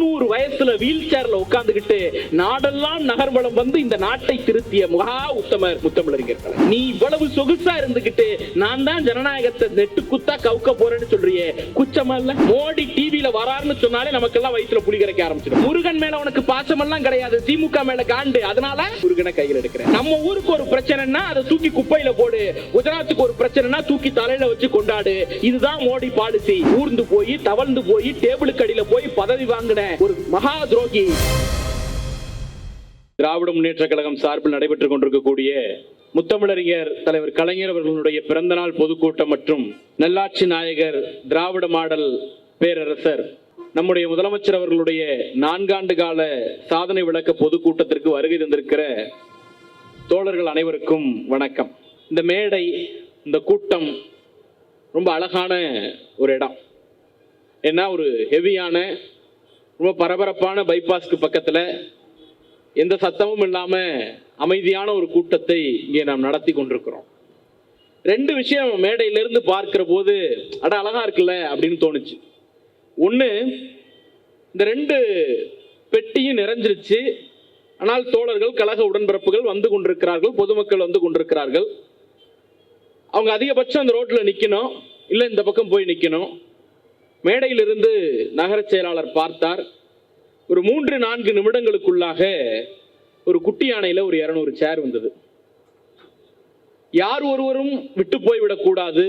90 வயசுல வீல் சேர்ல உட்கார்ந்துகிட்டு நாடெல்லாம் நகர்வலம் வந்து இந்த நாட்டை திருத்திய மகா உத்தமர் முத்தமிழறிஞர். நீ இவ்வளவு சொகுசா இருந்துகிட்டு நான் தான் ஜனநாயகத்தை நெட்டு குத்தா கவுக்க போறேன்னு சொல்றியே, குச்சமா இல்ல? மோடி டிவில வராருன்னு சொன்னாலே நமக்கெல்லாம் வயிற்றுல புலி கரைக்க ஆரம்பிச்சிடும். முருகன் மேல உனக்கு பாசமெல்லாம் கிடையாது, திமுக மேல காண்டு, அதனால முருகனை கையில் எடுக்கிறேன். நம்ம ஊருக்கு ஒரு பிரச்சனைனா அதை தூக்கி குப்பையில போடு, குஜராத்துக்கு ஒரு பிரச்சனைனா தூக்கி தலையில வச்சு கொண்டாடு. இதுதான் மோடி பாலிசி. ஊர்ந்து போய் தவழ்ந்து போய் டேபிளுக்கு அடியில போய் பதவி வாங்கின ஒரு மகா துரோகி. திராவிட முன்னேற்ற கழகம் சார்பில் நடைபெற்றுக் கொண்டிருக்கக்கூடிய முத்தமிழறிஞர் தலைவர் கலைஞர் அவர்களுடைய பிறந்தநாள் பொதுக்கூட்டம் மற்றும் நல்லாட்சி நாயகர் திராவிட மாடல் பேரரசர் நம்முடைய முதலமைச்சர் அவர்களுடைய 4 ஆண்டு கால சாதனை விளக்க பொதுக்கூட்டத்திற்கு வருகை தந்திருக்கிற தோழர்கள் அனைவருக்கும் வணக்கம். இந்த மேடை, இந்த கூட்டம் ரொம்ப அழகான ஒரு இடம். ஏன்னா ஒரு ஹெவியான ரொம்ப பரபரப்பான பைபாஸ்க்கு பக்கத்தில் எந்த சத்தமும் இல்லாம அமைதியான ஒரு கூட்டத்தை இங்கே நாம் நடத்தி கொண்டிருக்கிறோம். 2 விஷயம் மேடையிலிருந்து பார்க்கிற போது அட அழகா இருக்குல்ல அப்படின்னு தோணுச்சு. ஒன்று, இந்த 2 பெட்டியும் நிறைஞ்சிருச்சு. ஆனால் தோழர்கள், கழக உடன்பிறப்புகள் வந்து கொண்டிருக்கிறார்கள், பொதுமக்கள் வந்து கொண்டிருக்கிறார்கள். அவங்க அதிகபட்சம் அந்த ரோட்ல நிக்கணும், இல்லை இந்த பக்கம் போய் நிக்கணும். மேடையிலிருந்து நகர செயலாளர் பார்த்தார். ஒரு 3-4 நிமிடங்களுக்குள்ளாக ஒரு குட்டி யானையில ஒரு 200 சேர் வந்தது. யார் ஒருவரும் விட்டு போய்விடக்கூடாது,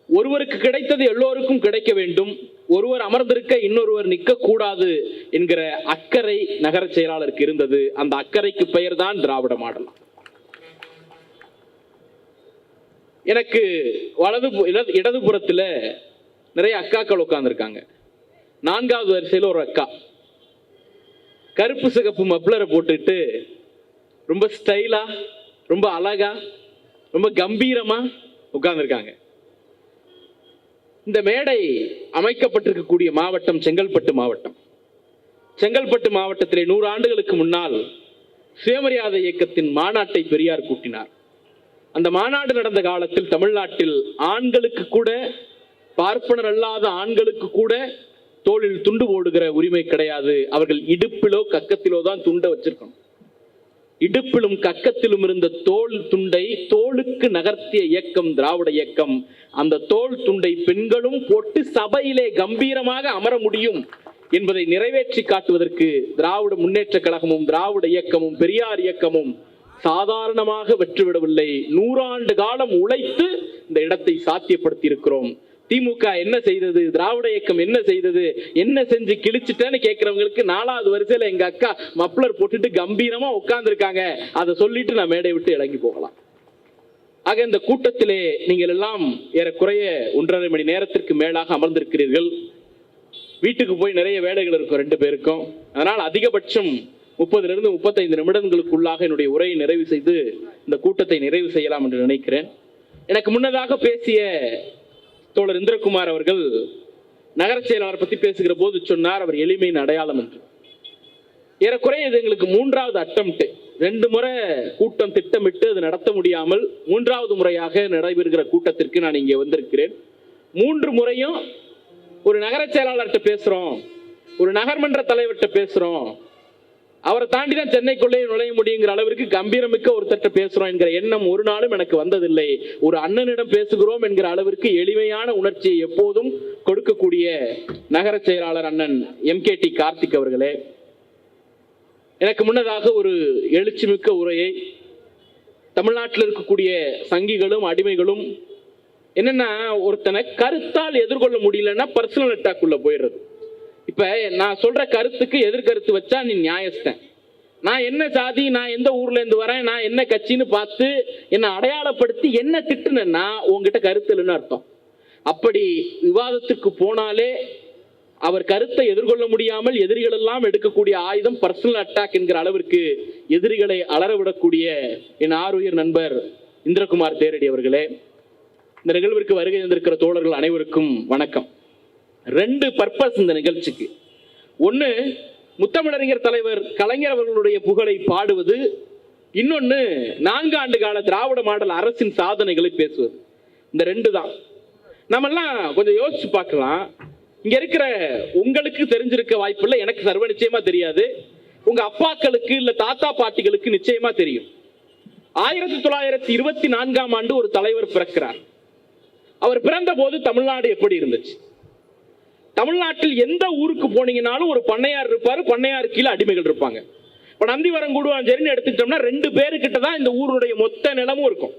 ஒருவருக்கு கிடைத்தது எல்லோருக்கும் கிடைக்க வேண்டும், ஒருவர் அமர்ந்திருக்க இன்னொருவர் நிற்க கூடாது என்கிற அக்கறை நகர செயலாளருக்கு இருந்தது. அந்த அக்கறைக்கு பெயர் தான் திராவிட மாடல். எனக்கு இடதுபுறத்துல நிறைய அக்காக்கள் உட்கார்ந்துருக்காங்க. 4வது வரிசையில் ஒரு அக்கா கருப்பு சிகப்பு மப்ளரை போட்டுட்டு ரொம்ப ஸ்டைலா, ரொம்ப அழகா, ரொம்ப கம்பீரமா உட்கார்ந்துருக்காங்க. இந்த மேடை அமைக்கப்பட்டிருக்கக்கூடிய மாவட்டம் செங்கல்பட்டு மாவட்டம். செங்கல்பட்டு மாவட்டத்திலே 100 ஆண்டுகளுக்கு முன்னால் சுயமரியாதை இயக்கத்தின் மாநாட்டை பெரியார் கூட்டினார். அந்த மாநாடு நடந்த காலத்தில் தமிழ்நாட்டில் ஆண்களுக்கு கூட, பார்ப்பனர் அல்லாத ஆண்களுக்கு கூட தோளில் துண்டு போடுகிற உரிமை கிடையாது. அவர்கள் இடுப்பிலோ கக்கத்திலோ தான் துண்டை வச்சிருக்கணும். இடுப்பிலும் கக்கத்திலும் இருந்த தோல் துண்டை தோளுக்கு நகர்த்திய இயக்கம் திராவிட இயக்கம். அந்த தோல் துண்டை பெண்களும் போட்டு சபையிலே கம்பீரமாக அமர முடியும் என்பதை நிறைவேற்றி காட்டுவதற்கு திராவிட முன்னேற்ற கழகமும் திராவிட இயக்கமும் பெரியார் இயக்கமும் சாதாரணமாக வெற்றிவிடவில்லை. 100 ஆண்டு காலம் உழைத்து இந்த இடத்தை சாத்தியப்படுத்தி இருக்கிறோம். திமுக என்ன செய்தது, திராவிட இயக்கம் என்ன செய்தது, என்ன செஞ்சு கிழிச்சிட்டேன்னு கேட்கிறவங்களுக்கு 4வது வரிசையில எங்க அக்கா மப்ளர் போட்டுட்டு கம்பீரமா உட்கார்ந்து இருக்காங்க. அதை சொல்லிட்டு நான் மேடை விட்டு இறங்கி போகலாம். ஆக இந்த கூட்டத்திலே நீங்கள் எல்லாம் ஏறக்குறைய 1.5 மணி நேரத்திற்கு மேலாக அமர்ந்திருக்கிறீர்கள். வீட்டுக்கு போய் நிறைய வேலைகள் இருக்கும் 2 பேருக்கும். அதனால் அதிகபட்சம் 30 to 35 நிமிடங்களுக்குள்ளாக என்னுடைய உரையை நிறைவு செய்து இந்த கூட்டத்தை நிறைவு செய்யலாம் என்று நினைக்கிறேன். எனக்கு முன்னதாக பேசிய தோழர் இந்திரகுமார் அவர்கள் நகர செயலாளர் பற்றி பேசுகிற போது சொன்னார், அவர் எளிமையின் அடையாளம் என்று. ஏறக்குறைய இது எங்களுக்கு 3வது அட்டம்ப்ட். 2 முறை கூட்டம் திட்டமிட்டு அது நடத்த முடியாமல் 3வது முறையாக நடைபெறுகிற கூட்டத்திற்கு நான் இங்கே வந்திருக்கிறேன். 3 முறையும் ஒரு நகர செயலாளர்கிட்ட பேசுறோம், ஒரு நகர்மன்ற தலைவர்கிட்ட பேசுறோம், அவரை தாண்டி தான் சென்னைக்குள்ளே நுழைய முடியுங்கிற அளவிற்கு கம்பீரமிக்க ஒருத்தட்ட பேசுறோம் என்கிற எண்ணம் ஒரு நாளும் எனக்கு வந்ததில்லை. ஒரு அண்ணனிடம் பேசுகிறோம் என்கிற அளவிற்கு எளிமையான உணர்ச்சியை எப்போதும் கொடுக்கக்கூடிய நகர செயலாளர் அண்ணன் MKT கார்த்திக் அவர்களே, எனக்கு முன்னதாக ஒரு எழுச்சிமிக்க உரையை தமிழ்நாட்டில் இருக்கக்கூடிய சங்கிகளும் அடிமைகளும் என்னன்னா, ஒருத்தனை கருத்தால் எதிர்கொள்ள முடியலன்னா பர்சனல் அட்டாக் உள்ள போயிடுறது. இப்ப நான் சொல்ற கருத்துக்கு எதிர்கருத்து வச்சா நீ நியாயஸ்தன். நான் என்ன சாதி, நான் எந்த ஊர்ல இருந்து வரேன், நான் என்ன கட்சின்னு பார்த்து என்ன அடையாளப்படுத்தி என்ன திட்டுனா உங்ககிட்ட கருத்து இல்லைன்னு அர்த்தம். அப்படி விவாதத்திற்கு போனாலே அவர் கருத்தை எதிர்கொள்ள முடியாமல் எதிரிகள் எல்லாம் எடுக்கக்கூடிய ஆயுதம் பர்சனல் அட்டாக் என்கிற அளவிற்கு எதிரிகளை அலறவிடக்கூடிய என் ஆருயிர் நண்பர் இந்திரகுமார் தேரடி அவர்களே, இந்த நிகழ்விற்கு வருகை தந்திருக்கிற தோழர்கள் அனைவருக்கும் வணக்கம். 2 பர்பஸ் இந்த நிகழ்ச்சிக்கு. 1, முத்தமிழறிஞர் தலைவர் கலைஞர் அவர்களுடைய புகழை பாடுவது. இன்னொன்னு, 4 ஆண்டு கால திராவிட மாடல் அரசின் சாதனைகளை பேசுவது. இந்த 2 தான். நம்ம எல்லாம் கொஞ்சம் யோசிச்சு பார்க்கலாம். இங்க இருக்கிற உங்களுக்கு தெரிஞ்சிருக்க வாய்ப்பு இல்லை, எனக்கு சர்வ நிச்சயமா தெரியாது. உங்க அப்பாக்களுக்கு இல்ல தாத்தா பாட்டிகளுக்கு நிச்சயமா தெரியும். 1924ஆம் ஆண்டு ஒரு தலைவர் பிறக்கிறார். அவர் பிறந்த போது தமிழ்நாடு எப்படி இருந்துச்சு? தமிழ்நாட்டில் எந்த ஊருக்கு போனீங்கன்னாலும் ஒரு பண்ணையார் இருப்பாரு, பண்ணையார் கீழே அடிமைகள் இருப்பாங்க. இப்ப நந்திவரம் கூடுவாஞ்சேரின்னு எடுத்துட்டோம்னா 2 பேருக்கிட்ட தான் இந்த ஊருடைய மொத்த நிலமும் இருக்கும்.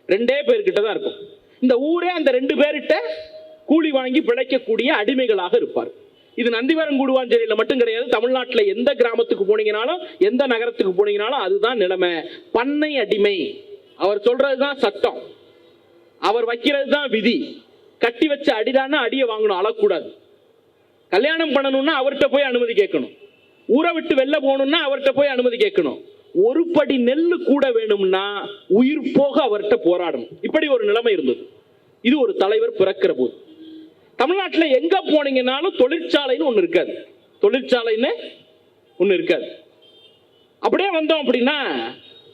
2 பேர்கிட்ட தான் இருக்கும். இந்த ஊரே அந்த 2 பேர்கிட்ட கூலி வாங்கி பிழைக்கக்கூடிய அடிமைகளாக இருப்பார். இது நந்திவரம் கூடுவாஞ்சேரியில மட்டும் கிடையாது, தமிழ்நாட்டில் எந்த கிராமத்துக்கு போனீங்கனாலும் எந்த நகரத்துக்கு போனீங்கனாலும் அதுதான் நிலைமை. பண்ணை அடிமை, அவர் சொல்றதுதான் சட்டம், அவர் வைக்கிறது தான் விதி. கட்டி வச்ச அடிதான்னா அடியை வாங்கணும், அழக்கூடாது. கல்யாணம் பண்ணணும்னா அவர்கிட்ட போய் அனுமதி கேட்கணும். ஊரை விட்டு வெளில போகணும்னா அவர்கிட்ட போய் அனுமதி கேட்கணும். ஒரு படி நெல்லு கூட வேணும்னா உயிர் போக அவர்கிட்ட போராடணும். இப்படி ஒரு நிலைமை இருந்தது. இது ஒரு தலைவர் பிறக்கிற போது. தமிழ்நாட்டில் எங்க போனீங்கன்னாலும் தொழிற்சாலைன்னு ஒண்ணு இருக்காது. தொழிற்சாலைன்னு ஒண்ணு இருக்காது. அப்படியே வந்தோம் அப்படின்னா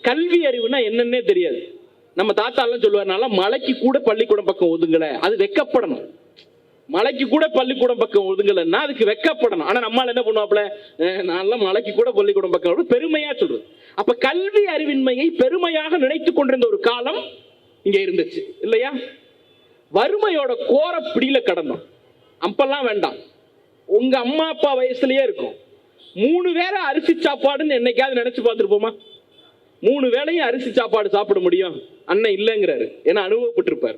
கல்வி அறிவுனா என்னன்னே தெரியாது. நம்ம தாத்தா எல்லாம் சொல்லுவாருனால மலைக்கு கூட பள்ளிக்கூடம் பக்கம் ஒதுங்கல, அது வெக்கப்படணும். மலைக்கு கூட பள்ளிக்கூடம் பக்கம் ஒதுங்கலன்னா அதுக்கு வெக்கப்படணும். ஆனா நம்மால் என்ன பண்ணுவாப்ல, நான் மலைக்கு கூட பள்ளிக்கூடம் பக்கம், பெருமையா சொல்றது. அப்ப கல்வி அறிவின்மையை பெருமையாக நினைத்துக் கொண்டிருந்த ஒரு காலம் இங்க இருந்துச்சு இல்லையா? வறுமையோட கோர பிடியில கடந்தோம். அப்பெல்லாம் வேண்டாம், உங்க அம்மா அப்பா வயசுலயே இருக்கும். 3 வேளை அரிசி சாப்பாடுன்னு என்னைக்காவது நினைச்சு பார்த்துருப்போமா? 3 வேளையும் அரிசி சாப்பாடு சாப்பிட முடியும் அண்ணன் இல்லைங்கிறாரு. ஏன்னா அனுபவப்பட்டிருப்பார்.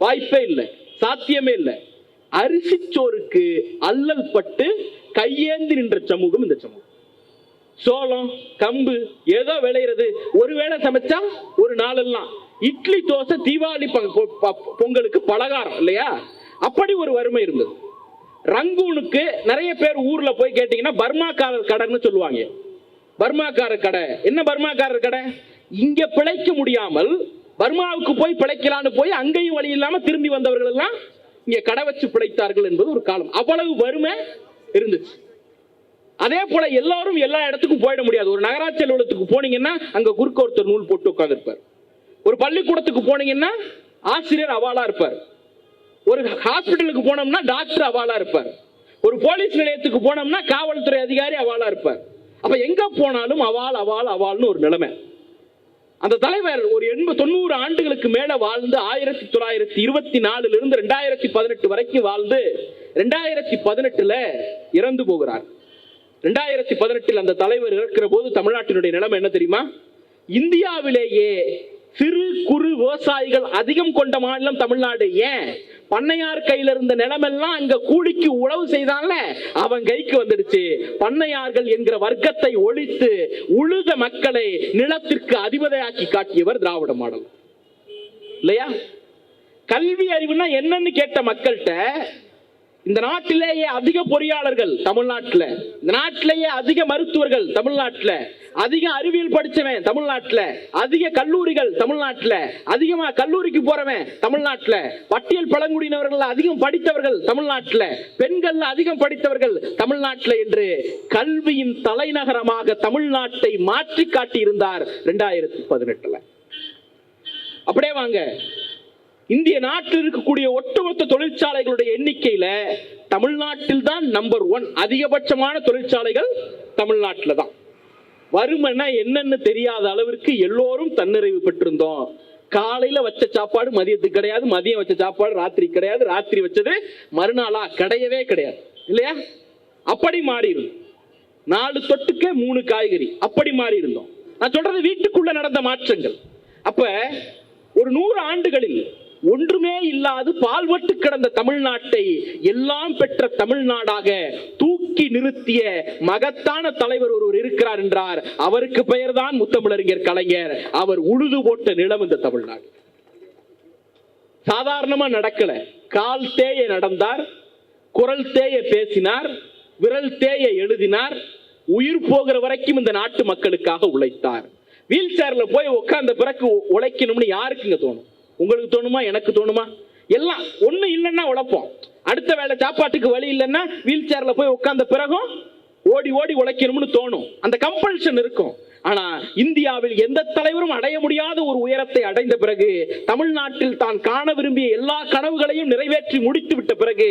வாய்ப்பே இல்லை, சாத்தியமே இல்லை. அரிசி சோறுக்கு அல்லல் பட்டு கையேந்தி நின்ற சமூகம் இந்த சமூகம். சோளம் கம்பு ஏதோ விளையிறது, ஒரு வேளை சமைச்சா ஒரு நாளெல்லாம் இட்லி தோசை, தீபாவளி பொங்கலுக்கு பலகாரம் இல்லையா? அப்படி ஒரு வறுமை இருந்தது. ரங்கூனுக்கு நிறைய பேர் ஊர்ல போய் கேட்டீங்கன்னா பர்மாக்காரர் கடைன்னு சொல்லுவாங்க. பர்மாக்காரர் கடை என்ன? பர்மாக்காரர் கடை இங்க பிழைக்க முடியாமல் பர்மாவுக்கு போய் பிழைக்கலான்னு போய் அங்கேயும் வழி இல்லாம திரும்பி வந்தவர்கள் எல்லாம் இங்க கடை வச்சு பிழைத்தார்கள் என்பது ஒரு காலம். அவ்வளவு வறுமை இருந்துச்சு. அதே போல எல்லாரும் எல்லா இடத்துக்கும் போயிட முடியாது. ஒரு நகராட்சி அலுவலகத்துக்கு போனீங்கன்னா அங்க குறுக்க ஒருத்தர் நூல் போட்டு உட்கார்ந்து இருப்பார். ஒரு பள்ளிக்கூடத்துக்கு போனீங்கன்னா ஆசிரியர் அவாளா இருப்பார். ஒரு ஹாஸ்பிட்டலுக்கு போனோம்னா டாக்டர் அவாளா இருப்பார். ஒரு போலீஸ் நிலையத்துக்கு போனோம்னா காவல்துறை அதிகாரி அவாளா இருப்பார். அப்ப எங்க போனாலும் அவாள் அவாள் அவாள்னு ஒரு நிலைமை. அந்த தலைவர் ஒரு 80-90 ஆண்டுகளுக்கு மேல வாழ்ந்து 1924 இருந்து 2018 வரைக்கும் வாழ்ந்து 2018 இறந்து போகிறார். 2018 அந்த தலைவர் இறக்கிற போது தமிழ்நாட்டினுடைய நிலைமை என்ன தெரியுமா? இந்தியாவிலேயே சிறு குறு விவசாயிகள் அதிகம் கொண்ட மாநிலம் தமிழ்நாடு. ஏன்? பண்ணையார் கையில இருந்த நிலமெல்லாம் அங்க கூலிக்கு உழவு செய்தான்ல, அவன் கைக்கு வந்துடுச்சு. பண்ணையார்கள் என்கிற வர்க்கத்தை ஒழித்து உழுத மக்களை நிலத்திற்கு அதிபதியாக்கி காட்டியவர் திராவிட மாடல் இல்லையா? கல்வி அறிவுனா என்னன்னு கேட்ட மக்கள்கிட்ட, இந்த நாட்டிலேயே அதிக பொறியாளர்கள் தமிழ்நாட்டில், இந்த நாட்டிலேயே அதிக மருத்துவர்கள் தமிழ்நாட்டில், அதிக அறிவியல் படிச்சவன் தமிழ்நாட்டில், அதிக கல்லூரிகள் தமிழ்நாட்டில், அதிகமா கல்லூரிக்கு போறவன் தமிழ்நாட்டில், பட்டியல் பழங்குடியினவர்கள் அதிகம் படித்தவர்கள் தமிழ்நாட்டில், பெண்கள் அதிகம் படித்தவர்கள் தமிழ்நாட்டில் என்று கல்வியின் தலைநகரமாக தமிழ்நாட்டை மாற்றி காட்டியிருந்தார் 2018. அப்படியே வாங்க, இந்திய நாட்டில் இருக்கக்கூடிய ஒட்டுமொத்த தொழிற்சாலைகளுடைய எண்ணிக்கையில தமிழ்நாட்டில் தான் நம்பர் 1. அதிகபட்சமான தொழிற்சாலைகள் தமிழ்நாட்டில் தான். வறுமைனா என்னன்னு தெரியாத அளவிற்கு எல்லோரும் தன்னிறைவு பெற்றிருந்தோம். காலையில வச்ச சாப்பாடு மதியத்துக்கு கிடையாது, மதியம் வச்ச சாப்பாடு ராத்திரி கிடையாது, ராத்திரி வச்சது மறுநாளா கிடையவே கிடையாது இல்லையா? அப்படி மாறி இருந்தோம். 4 தொட்டுக்க 3 காய்கறி, அப்படி மாறி இருந்தோம். நான் சொல்றது வீட்டுக்குள்ள நடந்த மாற்றங்கள். அப்ப ஒரு 100 ஆண்டுகளில் ஒன்றுமே இல்லாது பால்வட்டு கிடந்த தமிழ்நாட்டை எல்லாம் பெற்ற தமிழ்நாடாக தூக்கி நிறுத்திய மகத்தான தலைவர் ஒருவர் இருக்கிறார் என்றார். அவருக்கு பெயர் தான் முத்தமிழறிஞர் கலைஞர். அவர் உழுது போட்ட நிலம் இந்த தமிழ்நாடு. சாதாரணமா நடக்கல, கால் தேய நடந்தார், குரல் தேய பேசினார், விரல் தேய எழுதினார், உயிர் போகிற வரைக்கும் இந்த நாட்டு மக்களுக்காக உழைத்தார். வீல் சேர்ல போய் உட்கார்ந்த பிறகு உழைக்கணும்னு யாருக்குங்க தோணும்? உங்களுக்கு தோணுமா? எனக்கு தோணுமா? எல்லாம் ஒண்ணு இல்லைன்னா உழைப்போம். அடுத்த வேளை சாப்பாட்டுக்கு வழி இல்லைன்னா வீல் சேர்ல போய் உட்கார்ந்த பிறகும் ஓடி ஓடி உழைக்கணும்னு தோணும். அந்த கம்பல்ஷன் இருக்கும். ஆனா இந்தியாவில் எந்த தலைவரும் அடைய முடியாத ஒரு உயரத்தை அடைந்த பிறகு, தமிழ்நாட்டில் தான் காண விரும்பிய எல்லா கனவுகளையும் நிறைவேற்றி முடித்து விட்ட பிறகு,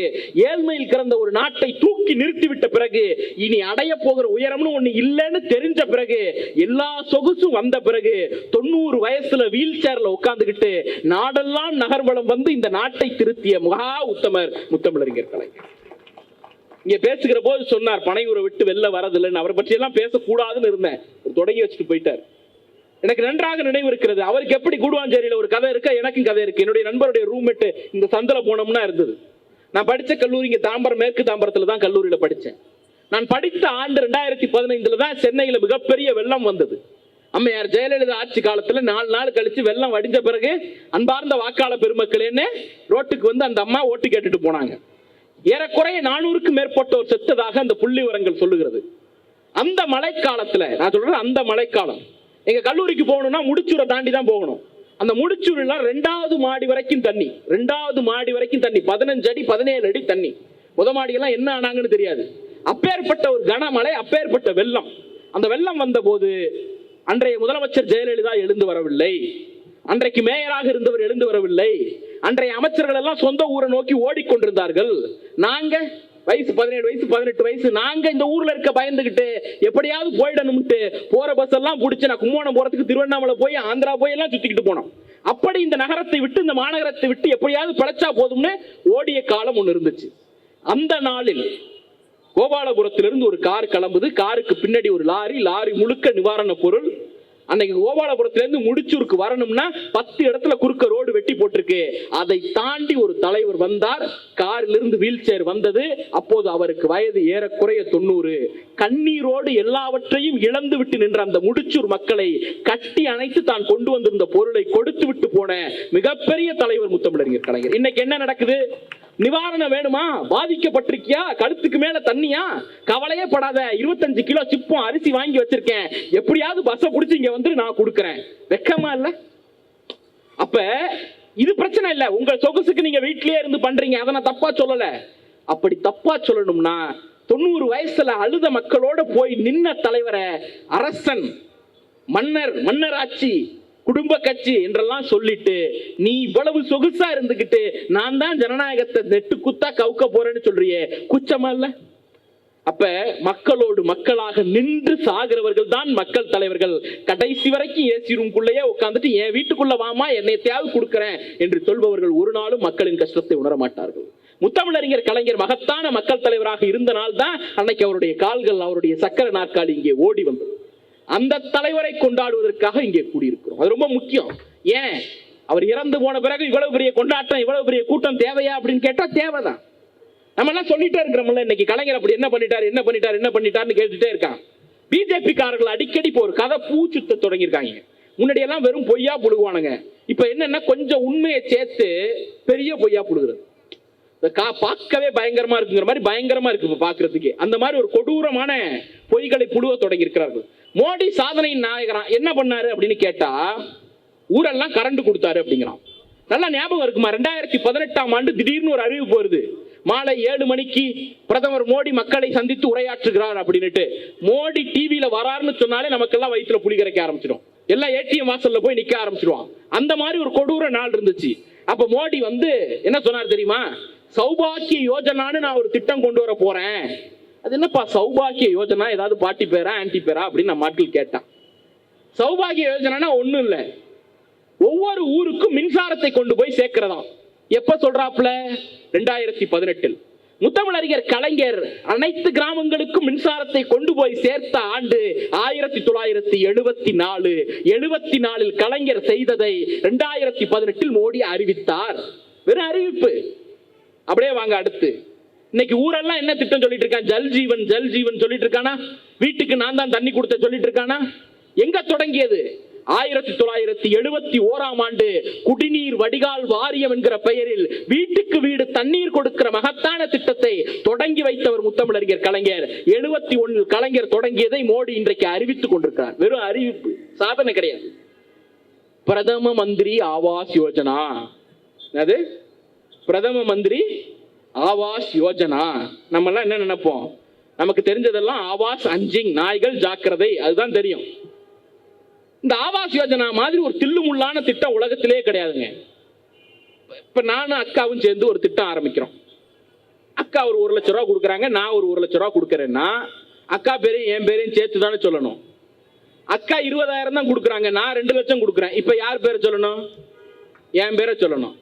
ஏழ்மையில் கிடந்த ஒரு நாட்டை தூக்கி நிறுத்திவிட்ட பிறகு, இனி அடைய போகிற உயரம்னு ஒண்ணு இல்லைன்னு தெரிஞ்ச பிறகு, எல்லா சொகுசும் வந்த பிறகு 90 வயசுல வீல் சேர்ல உட்கார்ந்துகிட்டு நாடெல்லாம் நகர்வலம் வந்து இந்த நாட்டை திருத்திய மகா உத்தமர் முத்தமிழறிஞர் கலைஞர். இங்க பேசுகிற போது சொன்னார், பனையூரை விட்டு வெளில வரதில்லைன்னு. அவரை பற்றி எல்லாம் பேசக்கூடாதுன்னு இருந்தேன், தொடங்கி வச்சுட்டு போயிட்டார். எனக்கு நன்றாக நினைவு இருக்கிறது. அவருக்கு எப்படி கூடுவாஞ்சேரியில ஒரு கதை இருக்க, எனக்கும் கதை இருக்கு. என்னுடைய நண்பருடைய ரூம்மேட் இந்த சந்தில போனோம்னா இருந்தது. நான் படித்த கல்லூரி இங்க தாம்பரம், மேற்கு தாம்பரத்துல தான் கல்லூரியில படித்தேன். நான் படித்த ஆண்டு 2015 தான் சென்னையில மிகப்பெரிய வெள்ளம் வந்தது. அம்மையார் ஜெயலலிதா ஆட்சி காலத்துல 4 நாள் கழிச்சு வெள்ளம் வடிஞ்ச பிறகு, அன்பார்ந்த வாக்காளர் பெருமக்களேன்னு ரோட்டுக்கு வந்து அந்த அம்மா ஓட்டு கேட்டுட்டு போனாங்க. ஏறக்குறைய 400க்கும் மேற்பட்டோர் செத்ததாக அந்த புள்ளி விவரங்கள் சொல்லுகிறது. அந்த மழைக்காலத்துல, நான் சொல்றேன் அந்த மழைக்காலம், எங்க கல்லூரிக்கு போகணும்னா முடிச்சூரை தாண்டி தான் போகணும். அந்த முடிச்சூர்ல 2வது மாடி வரைக்கும் தண்ணி, 2வது மாடி வரைக்கும் தண்ணி, 15 அடி 17 அடி தண்ணி. முத மாடியெல்லாம் என்ன ஆனாங்கன்னு தெரியாது. அப்பேற்பட்ட ஒரு கனமழை, அப்பேற்பட்ட வெள்ளம். அந்த வெள்ளம் வந்த போது அன்றைய முதலமைச்சர் ஜெயலலிதா எழுந்து வரவில்லை, அன்றைக்கு மேயராக இருந்தவர் எழுந்து வரவில்லை, அன்றைய அமைச்சர்கள் எல்லாம் சொந்த ஊரை நோக்கி ஓடிக்கொண்டிருந்தார்கள். நாங்க வயசு 17 வயசு 18 வயசு, நாங்க இந்த ஊர்ல இருக்க பயந்துகிட்டு எப்படியாவது போயிடணும்ட்டு போற பஸ் எல்லாம் பிடிச்சு, நான் கும்போணம் போறதுக்கு திருவண்ணாமலை போய் ஆந்திரா போய் எல்லாம் சுத்திக்கிட்டு போனோம். அப்படி இந்த நகரத்தை விட்டு, இந்த மாநகரத்தை விட்டு எப்படியாவது பழச்சா போதும்னு ஓடிய காலம் ஒண்ணு இருந்துச்சு. அந்த நாளில் கோபாலபுரத்திலிருந்து ஒரு கார் கிளம்புது. காருக்கு பின்னாடி ஒரு லாரி, லாரி முழுக்க நிவாரண பொருள். அன்னைக்கு கோபாலபுரத்திலிருந்து முடிச்சூருக்கு வரணும்னா 10 இடத்துல குறுக்க ரோடு வெட்டி போட்டிருக்கு. அதை தாண்டி ஒரு தலைவர் வந்தார், காரிலிருந்து வீல் சேர் வந்தது. அப்போது அவருக்கு வயது ஏறக்குறைய 90. கண்ணீரோடு எல்லாவற்றையும் இழந்து விட்டு நின்ற அந்த முடிச்சூர் மக்களை கட்டி அணைத்து தான் கொண்டு வந்திருந்த பொருளை கொடுத்து விட்டு போன மிகப்பெரிய தலைவர் முத்தமிழறிஞர் கலைஞர். இன்னைக்கு என்ன நடக்குது? நிவாரணம் வேணுமா? பாதிக்கப்பட்டிருக்கியா? கழுத்துக்கு மேல தண்ணியா? கவலையே படாத, 25 கிலோ சிப்பம் அரிசி வாங்கி வச்சிருக்கேன், எப்படியாவது பஸ்ஸை பிடிச்சி இங்க வந்து நான் கொடுக்கிறேன். வெக்கமா இல்ல? அப்ப இது பிரச்சனை இல்ல, உங்க சொகுசுக்கு நீங்க வீட்லயே இருந்து பண்றீங்க, அதை நான் தப்பா சொல்லல. அப்படி தப்பா சொல்லணும்னா 90 வயசுல அழுத மக்களோட போய் நின்ன தலைவரை அரசன், மன்னர், மன்னராட்சி, குடும்ப கட்சி என்றெல்லாம் சொல்லிட்டு, நீ இவ்வளவு சொகுசா இருந்துகிட்டு நான் தான் ஜனநாயகத்தை நெட்டு குத்தா கவுக்க போறேன்னு சொல்றியே, குச்சமா இல்ல? அப்ப மக்களோடு மக்களாக நின்று சாகிறவர்கள் தான் மக்கள் தலைவர்கள். கடைசி வரைக்கும் ஏசி ரூம்குள்ளேயே உட்கார்ந்துட்டு என் வீட்டுக்குள்ள வாமா என்னையாவது கொடுக்கிறேன் என்று சொல்பவர்கள் ஒரு நாளும் மக்களின் கஷ்டத்தை உணர மாட்டார்கள். முத்தமிழறிஞர் கலைஞர் மகத்தான மக்கள் தலைவராக இருந்த நாள் தான் அன்னைக்கு அவருடைய கால்கள், அவருடைய சக்கர நாற்காலி இங்கே ஓடி வந்தது. அந்த தலைவரை கொண்டாடுவதற்காக இங்கே கூடியிருக்கிறோம். அது ரொம்ப முக்கியம். ஏன் அவர் இறந்து போன பிறகு இவ்வளவு பெரிய கொண்டாட்டம், இவ்வளவு பெரிய கூட்டம் தேவையா அப்படின்னு கேட்டா தேவைதான். நம்ம எல்லாம் சொல்லிட்டே இருக்கிறோம்ல, இன்னைக்கு கலைஞர் அப்படி என்ன பண்ணிட்டாரு, என்ன பண்ணிட்டாரு, என்ன பண்ணிட்டாருன்னு கேட்டுட்டே இருக்கான். பிஜேபி காரர்கள் அடிக்கடி இப்போ ஒரு கதை பூச்சுத்த தொடங்கியிருக்காங்க. முன்னாடி எல்லாம் வெறும் பொய்யா புடுவானுங்க. இப்ப என்னன்னா கொஞ்சம் உண்மையை சேர்த்து பெரிய பொய்யா புடுகிறது. பார்க்கவே பயங்கரமா இருக்குங்கிற மாதிரி பயங்கரமா இருக்கு பாக்குறதுக்கு. அந்த மாதிரி ஒரு கொடூரமான பொய்களை புடுவ தொடங்கி இருக்கிறார்கள். மோடி சாதனையின் நாயகரா என்ன பண்ணாரு அப்படின்னு கேட்டா, ஊரெல்லாம் கரண்ட் கொடுத்தாரு அப்படிங்கிறான். நல்லா ஞாபகம் இருக்குமா? 2018ஆம் ஆண்டு திடீர்னு ஒரு அறிவிப்பு வருது, மாலை 7 மணிக்கு பிரதமர் மோடி மக்களை சந்தித்து உரையாற்றுகிறார் அப்படின்னுட்டு. மோடி டிவியில வராருன்னு சொன்னாலே நமக்கெல்லாம் வயிற்றுல புளி கரைக்க ஆரம்பிச்சிடும், எல்லாம் ஏடிஎம் வாசல்ல போய் நிக்க ஆரம்பிச்சிடுவான். அந்த மாதிரி ஒரு கொடூர நாள் இருந்துச்சு. அப்ப மோடி வந்து என்ன சொன்னார் தெரியுமா? சௌபாக்கிய யோஜனான்னு நான் ஒரு திட்டம் கொண்டு வர போறேன். அது என்னப்பா சௌபாக்கிய யோஜனா, ஏதாவது பாட்டி பேரா ஆன்டி பேரா அப்படின்னு நம்ம மக்கள் கேட்டான். சௌபாகிய யோஜனா ஒண்ணும் இல்ல, ஒவ்வொரு ஊருக்கும் மின்சாரத்தை கொண்டு போய் சேர்க்கிறதாம். எப்ப சொல்றாப்ல? 2018. முத்தமிழறிஞர் கலைஞர் அனைத்து கிராமங்களுக்கும் மின்சாரத்தை கொண்டு போய் சேர்த்த ஆண்டு 1974. 74 கலைஞர் செய்ததை 2018 மோடி அறிவித்தார். வெறும் அறிவிப்பு. அப்படியே வாங்க அடுத்து. இன்னைக்கு ஊரெல்லாம் என்ன திட்டம் சொல்லிட்டு இருக்கான்? ஜல் ஜீவன், ஜல் ஜீவன் சொல்லிட்டு இருக்கானா? வீட்டுக்கு நான் தான் தண்ணி கொடுத்த சொல்லிட்டு இருக்கானா? எங்க தொடங்கியது? 1971ஆம் ஆண்டு குடிநீர் வடிகால் வாரியம் என்கிற பெயரில் வீட்டுக்கு வீடு தண்ணீர் கொடுக்கிற மகத்தான திட்டத்தை தொடங்கி வைத்தவர் முத்தமிழறிஞர் கலைஞர். 71 கலைஞர் தொடங்கியதை மோடி இன்றைக்கு அறிவித்துக் கொண்டிருக்கிறார். வெறும் அறிவிப்பு, சாதனை கிடையாது. பிரதம மந்திரி ஆவாஸ் யோஜனா. அது பிரதம மந்திரி ஆவாஸ் யோஜனா. நம்ம எல்லாம் என்ன நினைப்போம்? நமக்கு தெரிஞ்சதெல்லாம் ஆவாஸ் அஞ்சிங், நாய்கள் ஜாக்கிரதை, அதுதான் தெரியும். இந்த ஆவாஸ் யோஜனா மாதிரி ஒரு தில்லுமுள்ளான திட்டம் உலகத்திலே கிடையாதுங்க. இப்ப நானும் அக்காவும் சேர்ந்து ஒரு திட்டம் ஆரம்பிக்கிறோம். அக்கா ஒரு 1 லட்சம் ரூபா கொடுக்குறாங்க, நான் ஒரு 1 லட்சம் ரூபா கொடுக்குறேன்னா அக்கா பேரையும் என் பேரையும் சேர்த்து தானே சொல்லணும். அக்கா 20,000 தான் கொடுக்குறாங்க, நான் 2 லட்சம் கொடுக்குறேன். இப்ப யார் பேரை சொல்லணும்? என் பேரை சொல்லணும்.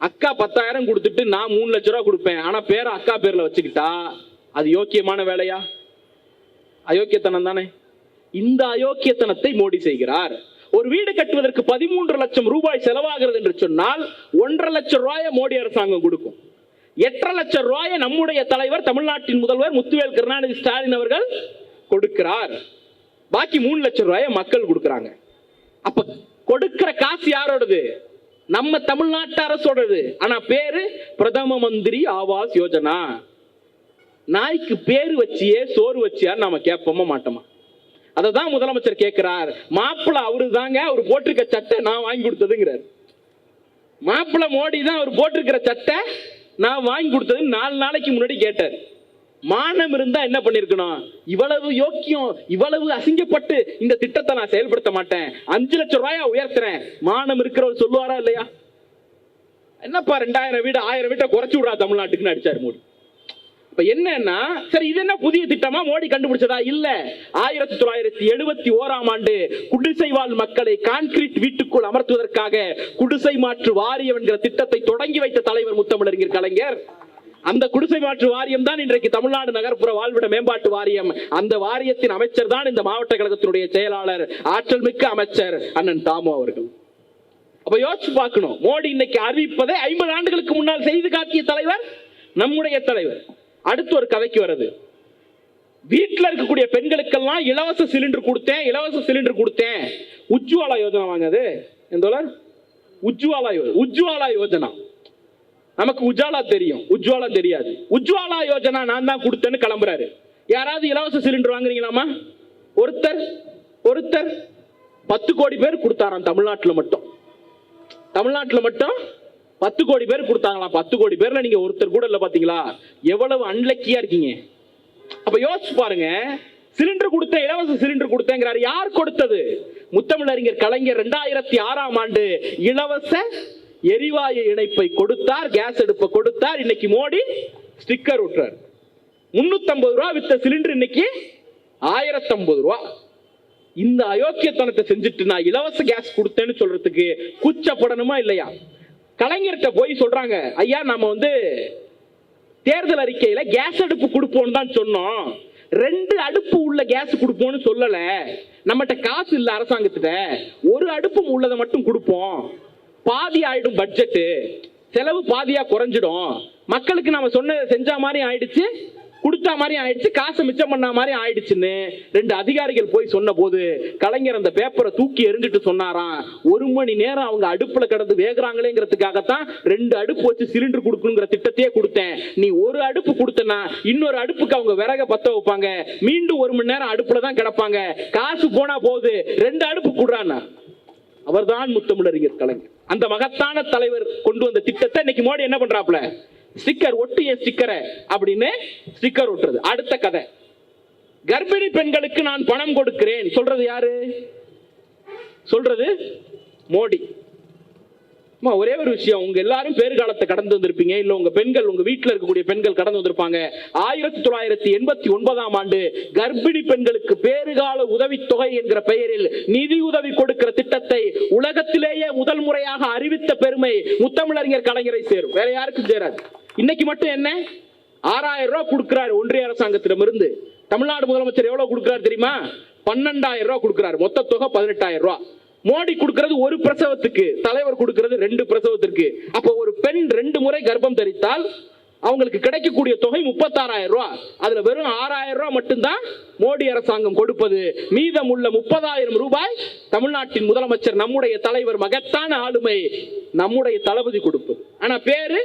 அக்கா 10,000 கொடுத்துட்டு நான் 3 லட்சம் ரூபா கொடுப்பேன், ஆனா பேரை அக்கா பேர்ல வச்சுக்கிட்டா அது யோக்கியமான வேலையா? அயோக்கியத்தனம் தானே. இந்த அயோக்கியத்தனத்தை மோடி செய்கிறார். ஒரு வீடு கட்டுவதற்கு 13 லட்சம் ரூபாய் செலவாகிறது என்று சொன்னால் 1.5 லட்சம் ரூபாயை மோடி அரசாங்கம் கொடுக்கும். 8.5 லட்சம் ரூபாயை நம்முடைய தலைவர் தமிழ்நாட்டின் முதல்வர் முத்துவேல் கருணாநிதி ஸ்டாலின் அவர்கள் கொடுக்கிறார். பாக்கி 3 லட்சம் ரூபாயை மக்கள் கொடுக்கிறாங்க. அப்ப கொடுக்கிற காசு யாரோடது? நம்ம தமிழ்நாட்டு அரசோடது. ஆனா பேரு பிரதம மந்திரி ஆவாஸ் யோஜனா. நாய்க்கு பேரு வச்சியே சோறு வச்சியா நாம கேட்போமா மாட்டோமா? அததான் முதலமைச்சர் கேட்கிறார். மாப்பிள்ள அவரு தாங்க, அவர் போட்டிருக்க சட்டை நான் வாங்கி கொடுத்ததுங்கிறார். மாப்பிள்ள மோடி தான் அவர் போட்டிருக்கிற சட்டை நான் வாங்கி கொடுத்தது 4 நாளைக்கு முன்னாடி கேட்டார். மானம் இருந்தா என்ன பண்ணிருக்கணும்? இவ்வளவு யோக்கியம், இவ்வளவு அசிங்கப்பட்டு இந்த திட்டத்தை நான் செயல்படுத்த மாட்டேன், 5 லட்சம் ரூபாயா உயர்த்துறேன், மானம் இருக்கிறவர் சொல்லுவாரா இல்லையா? என்னப்பா 2000 வீடு 1000 வீட்டை குறைச்சு விடுறா தமிழ்நாட்டுக்குன்னு அடிச்சாரு மோடி. இப்ப என்னன்னா, சரி இது என்ன புதிய திட்டமா மோடி கண்டுபிடிச்சதா? இல்ல, 1971ஆம் ஆண்டு குடிசை வாழ் மக்களை கான்கிரீட் வீட்டுக்குள் அமர்த்துவதற்காக குடிசை மாற்று வாரியம் என்கிற திட்டத்தை தொடங்கி வைத்த தலைவர் முத்தமிழறிஞர் கலைஞர். அந்த குடிசை மாற்று வாரியம் தான் இன்றைக்கு தமிழ்நாடு நகர்ப்புற வாழ்விட மேம்பாட்டு வாரியம். அந்த வாரியத்தின் அமைச்சர் தான் இந்த மாவட்ட கழகத்தினுடைய செயலாளர், ஆற்றல் மிக்க அமைச்சர் அண்ணன் தாமு அவர்கள். அப்ப யோசிச்சு பார்க்கணும், மோடி இன்னைக்கு அறிவிப்பதை 50 ஆண்டுகளுக்கு முன்னால் செய்து காட்டிய தலைவர் நம்முடைய தலைவர். அடுத்து ஒரு கதைக்கு வருது. வீட்டில் இருக்கக்கூடிய பெண்களுக்கெல்லாம் இலவச சிலிண்டர் கொடுத்தேன். உஜ்வாலா யோஜனா வாங்குது. உஜ்வாலா யோஜனா. நமக்கு உஜாலா தெரியும், உஜ்வாலா தெரியாது. உஜ்வாலா யோஜனா நான் தான் கொடுத்தேன்னு கிளம்புறாரு. யாராவது இலவச சிலிண்டர் வாங்குறீங்களாமா? ஒருத்தர் 10 கோடி பேர் கொடுத்தாராம். தமிழ்நாட்டில் மட்டும் 10 கோடி பேர் கொடுத்தாங்களாம். 10 கோடி பேர்ல நீங்க ஒருத்தர் கூட இல்ல. பாத்தீங்களா எவ்வளவு அன்லக்கியா இருக்கீங்க? அப்ப யோசிச்சு பாருங்க. சிலிண்டர் கொடுத்த, இலவச சிலிண்டர் கொடுத்தேங்கிறாரு. யார் கொடுத்தது? முத்தமிழறிஞர் கலைஞர் 2006ஆம் ஆண்டு இலவச எரிவாயு இணைப்பை கொடுத்தார், கேஸ் அடுப்பை கொடுத்தார். இன்னைக்கு மோடி ஸ்டிக்கர் விட்டுறார். 350 ரூபா வித்த சிலிண்டர் இன்னைக்கு 1050 ரூபா. இந்த அயோக்கியத்தனத்தை செஞ்சுட்டு நான் இலவச கேஸ் கொடுத்தேன்னு சொல்றதுக்கு கூச்சப்படணுமா இல்லையா? கலைஞர்கிட்ட போய் சொல்றாங்க, ஐயா நாம தேர்தல் அறிக்கையில கேஸ் அடுப்பு கொடுப்போம் தான் சொன்னோம், 2 அடுப்பு உள்ள கேஸ் கொடுப்போம்னு சொல்லல. நம்மகிட்ட காசு இல்ல அரசாங்கத்திட்ட, 1 அடுப்பு உள்ளதை மட்டும் கொடுப்போம். பாதி ஆயிடும் பட்ஜெட், செலவு பாதியா குறைஞ்சிடும், மக்களுக்கு நாம சொன்ன செஞ்ச மாதிரி ஆயிடுச்சு, கொடுத்த மாதிரி ஆயிடுச்சு, காசு மிச்சம் பண்ண மாதிரி ஆயிடுச்சுன்னு 2 அதிகாரிகள் போய் சொன்ன போது கலைஞர் அந்த பேப்பரை தூக்கி எறிஞ்சிட்டு சொன்னாராம், 1 மணி நேரம் அவங்க அடுப்புல கிடந்து வேகுறாங்களேங்கிறதுக்காகத்தான் 2 அடுப்பு வச்சு சிலிண்டர் கொடுக்கணுங்கிற திட்டத்தையே கொடுத்தேன். நீ 1 அடுப்பு கொடுத்தனா இன்னொரு அடுப்புக்கு அவங்க விறக பத்த வைப்பாங்க, மீண்டும் 1 மணி நேரம் அடுப்புல தான் கிடப்பாங்க, காசு போனா போகுது, 2 அடுப்பு கொடுறான்னா. அவர்தான் முத்தமிழறிஞர் கலைஞர். அந்த மகத்தான தலைவர் கொண்டு வந்த திட்டத்தை இன்னைக்கு மோடி என்ன பண்றாப்ல? ஸ்டிக்கர் ஒட்டிய ஸ்டிக்கரை அப்படின்னு ஸ்டிக்கர் ஒட்டுறது. அடுத்த கதை, கர்ப்பிணி பெண்களுக்கு நான் பணம் கொடுக்கிறேன் சொல்றது யாரு? சொல்றது மோடி. ஒரே ஒரு விஷயம், உங்க எல்லாரும் பேறுகாலத்தை கடந்து வந்திருப்பீங்க, இல்ல உங்க பெண்கள், உங்க வீட்டில் இருக்கக்கூடிய பெண்கள் கடந்து வந்திருப்பாங்க. 1989ஆம் ஆண்டு கர்ப்பிணி பெண்களுக்கு பேறுகால உதவித்தொகை என்கிற பெயரில் நிதி உதவி கொடுக்கிற திட்டத்தை உலகத்திலேயே முதல் முறையாக அறிவித்த பெருமை முத்தமிழறிஞர் கலைஞரை சேரும், வேற யாருக்கும் சேராது. இன்னைக்கு மட்டும் என்ன, 6000 ரூபாய் கொடுக்கிறாரு ஒன்றிய அரசாங்கத்திடமிருந்து. தமிழ்நாடு முதலமைச்சர் எவ்வளவு கொடுக்கிறார் தெரியுமா? 12000 ரூபாய் கொடுக்கிறார். மொத்த தொகை 18000 ரூபாய். மோடி கொடுக்கிறது 1 பிரசவத்துக்கு, தலைவர் கொடுக்கிறது 2 பிரசவத்திற்கு. அப்போ ஒரு பெண் 2 முறை கர்ப்பம் தரித்தால் அவங்களுக்கு கிடைக்கக்கூடிய தொகை 36000 ரூபாய். அதுல வெறும் 6000 ரூபாய் மட்டும்தான் மோடி அரசாங்கம் கொடுப்பது. மீதம் உள்ள 30000 ரூபாய் தமிழ்நாட்டின் முதலமைச்சர், நம்முடைய தலைவர், மகத்தான ஆளுமை நம்முடைய தளபதி கொடுப்பது. ஆனா பேரு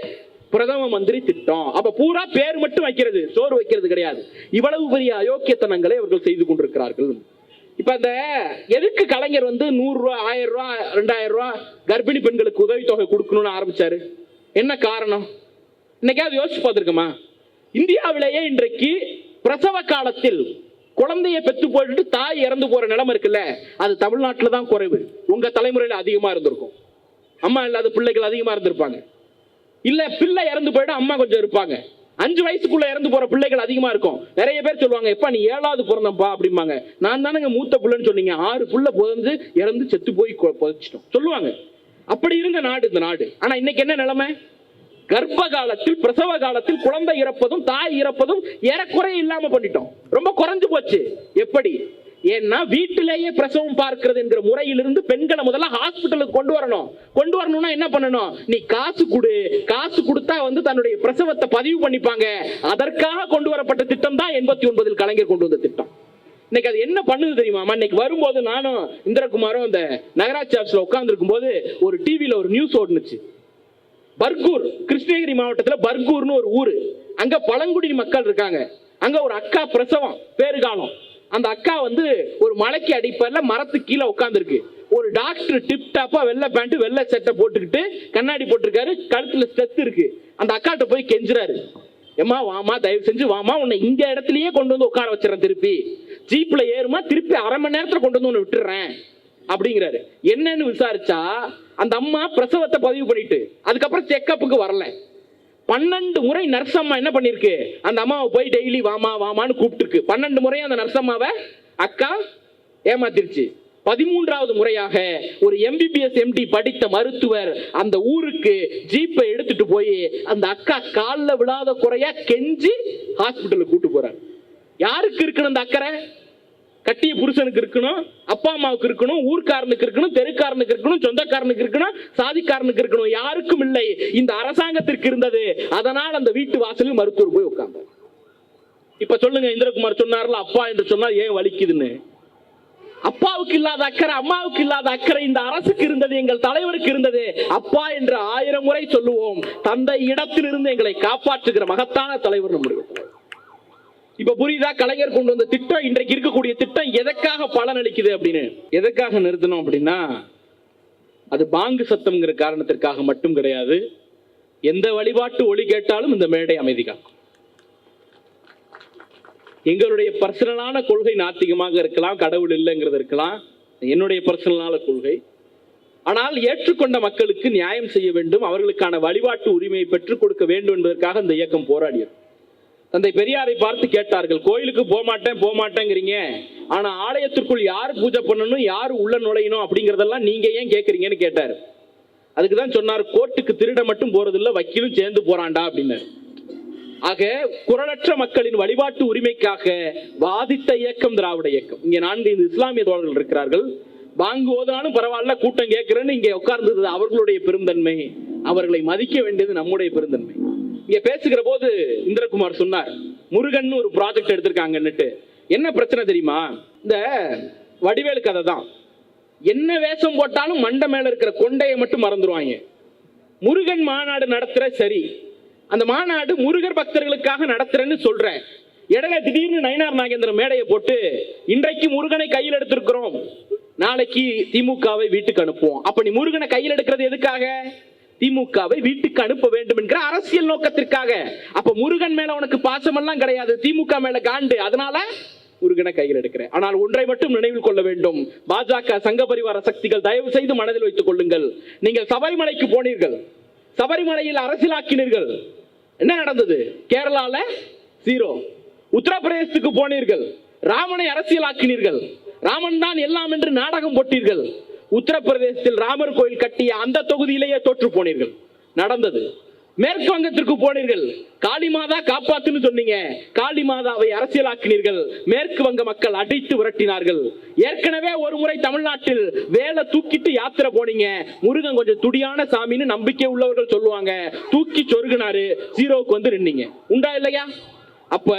பிரதம மந்திரி திட்டம். அப்ப பூரா பேர் மட்டும் வைக்கிறது, சோறு வைக்கிறது கிடையாது. இவ்வளவு பெரிய அயோக்கியத்தனங்களை அவர்கள் செய்து கொண்டிருக்கிறார்கள். இப்ப அந்த எதுக்கு கலைஞர் 100 ரூபாய், 1000 ரூபாய், 2000 ரூபாய் கர்ப்பிணி பெண்களுக்கு உதவித்தொகை கொடுக்கணும்னு ஆரம்பிச்சாரு? என்ன காரணம்? இன்னைக்காவது யோசிச்சு பார்த்திருக்கோமா? இந்தியாவிலேயே இன்றைக்கு பிரசவ காலத்தில் குழந்தைய பெத்து போட்டுட்டு தாய் இறந்து போற நிலைமை இருக்குல்ல, அது தமிழ்நாட்டில் தான் குறைவு. உங்க தலைமுறையில் அதிகமா இருந்திருக்கும். அம்மா இல்லாத பிள்ளைகள் அதிகமா இருந்திருப்பாங்க. இல்ல பிள்ளை இறந்து போயிட்டு அம்மா கொஞ்சம் இருப்பாங்க. 5 வயசுக்குள்ள இறந்து போற பிள்ளைகள் அதிகமா இருக்கும். நிறைய பேர் சொல்லுவாங்க, எப்பா நீ 7வது பிறந்தப்பா அப்படிம்பாங்க. நான் தானங்க மூத்த பிள்ளைன்னு சொன்னீங்க, 6 புள்ள புதந்து இறந்து செத்து போய் புதைச்சிட்டோம் சொல்லுவாங்க. அப்படி இருந்த நாடு இந்த நாடு. ஆனா இன்னைக்கு என்ன நிலைமை? கர்ப்ப காலத்தில் பிரசவ காலத்தில் குழந்தை இறப்பதும் தாய் இறப்பதும் ஏறக்குறைய இல்லாம பண்ணிட்டோம். ரொம்ப குறைஞ்சு போச்சு. எப்படி? ஏன்னா வீட்டிலேயே பிரசவம் பார்க்கிறது என்கிற முறையிலிருந்து பெண்களை முதல்ல ஹாஸ்பிட்டலுக்கு கொண்டு வரணும். கொண்டு வரணும்னா என்ன பண்ணணும்? நீ காசு கொடு, காசு கொடுத்தா தன்னுடைய பிரசவத்தை பதிவு பண்ணிப்பாங்க. அதற்காக கொண்டு வரப்பட்ட திட்டம் தான் 89 கலைஞர் கொண்டு வந்த திட்டம். இன்னைக்கு அது என்ன பண்ணுது தெரியுமா? இன்னைக்கு வரும்போது நானும் இந்திரகுமாரும் அந்த நகராட்சி ஆஃபீஸ்ல உட்கார்ந்து இருக்கும் போது ஒரு டிவியில ஒரு நியூஸ் ஓடுனுச்சு. பர்கூர், கிருஷ்ணகிரி மாவட்டத்தில் பர்கூர்னு ஒரு ஊரு. அங்க பழங்குடி மக்கள் இருக்காங்க. அங்க ஒரு அக்கா பிரசவம் பேறுகாலம். அந்த அக்கா ஒரு மலைக்கு அடிப்படையில மரத்துக்கு கீழே உட்கார்ந்துருக்கு. ஒரு டாக்டர் டிப் டாப்பா வெள்ளை பேண்ட் வெள்ளை சட்டை போட்டுக்கிட்டு கண்ணாடி போட்டிருக்காரு, கழுத்துல ஸ்டெத் இருக்கு. அந்த அக்காட்ட போய் கெஞ்சுறாரு, ஏமா வாமா, தயவு செஞ்சு வாமா, உன்னை இந்த இடத்துலயே கொண்டு வந்து உட்கார வச்சிடறேன், திருப்பி ஜீப்ல ஏறுமா, திருப்பி அரை மணி நேரத்துல கொண்டு வந்து உன்னை விட்டுறேன் அப்படிங்கிறாரு. என்னன்னு விசாரிச்சா அந்த அம்மா பிரசவத்தை பதிவு பண்ணிட்டு அதுக்கப்புறம் செக்கப்புக்கு வரல. 12 முறை நர்ஸ் அம்மா என்ன பண்ணிருக்கு, அந்த அம்மாவை போய் டெய்லி வாமா வாமான்னு கூப்பிட்டு இருக்கு. 12 முறை அந்த நர்ஸ் அம்மாவை அக்கா ஏமாத்திருச்சு. 13வது முறையாக ஒரு MBBS MD படித்த மருத்துவர் அந்த ஊருக்கு ஜீப்பை எடுத்துட்டு போய் அந்த அக்கா காலில் விழாத குறையா கெஞ்சி ஹாஸ்பிட்டலுக்கு கூட்டு போறாரு. யாருக்கு இருக்கணும் அந்த அக்கறை? கட்டிய புருஷனுக்கு இருக்கணும், அப்பா அம்மாவுக்கு இருக்கணும், ஊர்க்காரனுக்கு இருக்கணும், தெருக்காரனுக்கு இருக்கணும், சொந்தக்காரனுக்கு இருக்கணும், சாதிக்காரனுக்கு இருக்கணும். யாருக்கும் இல்லை. இந்த அரசாங்கத்திற்கு இருந்தது. அதனால் அந்த வீட்டு வாசலில் மருத்துவர் போய் உட்கார்ந்தார். இப்ப சொல்லுங்க, இந்திரகுமார் சொன்னார்ல அப்பா என்று சொன்னால் ஏன் வலிக்குதுன்னு. அப்பாவுக்கு இல்லாத அக்கறை, அம்மாவுக்கு இல்லாத அக்கறை இந்த அரசுக்கு இருந்தது, எங்கள் தலைவருக்கு இருந்தது. அப்பா என்று 1000 முறை சொல்லுவோம். தந்தை இடத்திலிருந்து எங்களை காப்பாற்றுகிற மகத்தான தலைவர் நம்முடைய தலைவர். இப்ப புரியுதா? கலைஞர் கொண்டு வந்த திட்டம், இன்றைக்கு இருக்கக்கூடிய திட்டம் எதற்காக பலன் அளிக்குது அப்படின்னு. எதற்காக நிறுத்தணும் அப்படின்னா, அது பாங்கு சத்தம்ங்கிற காரணத்திற்காக மட்டும் கிடையாது. எந்த வழிபாட்டு ஒலி கேட்டாலும் இந்த மேடை அமைதி காக்கும். எங்களுடைய பர்சனலான கொள்கை நாத்திகமாக இருக்கலாம், கடவுள் இல்லைங்கிறது இருக்கலாம், என்னுடைய பர்சனலான கொள்கை. ஆனால் ஏற்றுக்கொண்ட மக்களுக்கு நியாயம் செய்ய வேண்டும், அவர்களுக்கான வழிபாட்டு உரிமையை பெற்றுக் கொடுக்க வேண்டும் என்பதற்காக இந்த இயக்கம் போராடியது. தந்தை பெரியாரை பார்த்து கேட்டார்கள், கோயிலுக்கு போக மாட்டேங்கிறீங்க, ஆனா ஆலயத்திற்குள் யார் பூஜை பண்ணணும், யார் உள்ள நுழையணும் அப்படிங்கறதெல்லாம் நீங்க ஏன் கேட்கறீங்கன்னு கேட்டார். அதுக்குதான் சொன்னார், கோர்ட்டுக்கு திருட மட்டும் போறதில்ல, வக்கீலும் சேர்ந்து போறான்டா அப்படின்னு. ஆக குரலற்ற மக்களின் வழிபாட்டு உரிமைக்காக வாதித்த இயக்கம் திராவிட இயக்கம். இங்க 4 இஸ்லாமிய தோழர்கள் இருக்கிறார்கள். பாங்கு ஓதுனாலும் பரவாயில்ல, கூட்டம் கேட்கிறேன்னு இங்க உட்கார்ந்தது அவர்களுடைய பெருந்தன்மை. அவர்களை மதிக்க வேண்டியது நம்முடைய பெருந்தன்மை. இங்க பேசுகிற போது இந்திரகுமார் சொன்னார், முருகன் ஒரு ப்ராஜெக்ட் எடுத்திருக்காங்கன்னுட்டு. என்ன பிரச்சனை தெரியுமா? இந்த வடிவேலு கதை தான். என்ன வேஷம் போட்டாலும் மண்டை மேல இருக்கிற கொண்டையை மட்டும் மறந்துடுவாங்க. முருகன் மாநாடு நடத்துற, சரி, அந்த மாநாடு முருகர் பக்தர்களுக்காக நடத்துறேன்னு சொல்றேன். இடையில திடீர்னு நயினார் நாகேந்திரன் மேடையை போட்டு, இன்றைக்கு முருகனை கையில் எடுத்திருக்கிறோம், நாளைக்கு திமுகவை வீட்டுக்கு அனுப்புவோம். அப்ப நீ முருகனை கையில் எடுக்கிறது எதுக்காக? திமுகவை வீட்டுக்கு அனுப்ப வேண்டும் என்கிற அரசியல் நோக்கத்திற்காக. அப்ப முருகன் மேல உனக்கு பாசமெல்லாம் கிடையாது, திமுக மேல காண்டு, அதனால முருகனை கையில் எடுக்கிறேன். ஆனால் ஒன்றை மட்டும் நினைவில் கொள்ள வேண்டும், பாஜக சங்க பரிவார சக்திகள் தயவு செய்து மனதில் வைத்துக் கொள்ளுங்கள். நீங்கள் சபரிமலைக்கு போனீர்கள், சபரிமலையில் அரசியலாக்கினீர்கள், என்ன நடந்தது? கேரளால 0. உத்தரப்பிரதேசத்துக்கு போனீர்கள், ராமனை அரசியலாக்கினீர்கள், ராமன் தான் எல்லாம் என்று நாடகம் போட்டீர்கள். உத்தரப்பிரதேசத்தில் ராமர் கோயில் கட்டிய அந்த தொகுதியிலேயே தோற்று போனீர்கள், நடந்தது. மேற்கு வங்கத்திற்கு போனீர்கள், காளிமாதா காப்பாத்துன்னு சொன்னீங்க, காளிமாதாவை அரசியலாக்கினீர்கள், மேற்கு வங்க மக்கள் அடித்து விரட்டினார்கள். ஏற்கனவே ஒரு முறை தமிழ்நாட்டில் வேலை தூக்கிட்டு யாத்திரை போனீங்க, முருகன் கொஞ்சம் துடியான சாமின்னு நம்பிக்கை உள்ளவர்கள் சொல்லுவாங்க, தூக்கி சொருகினாரு, 0க்கு வந்து நின்னீங்க. உண்டா இல்லையா? அப்ப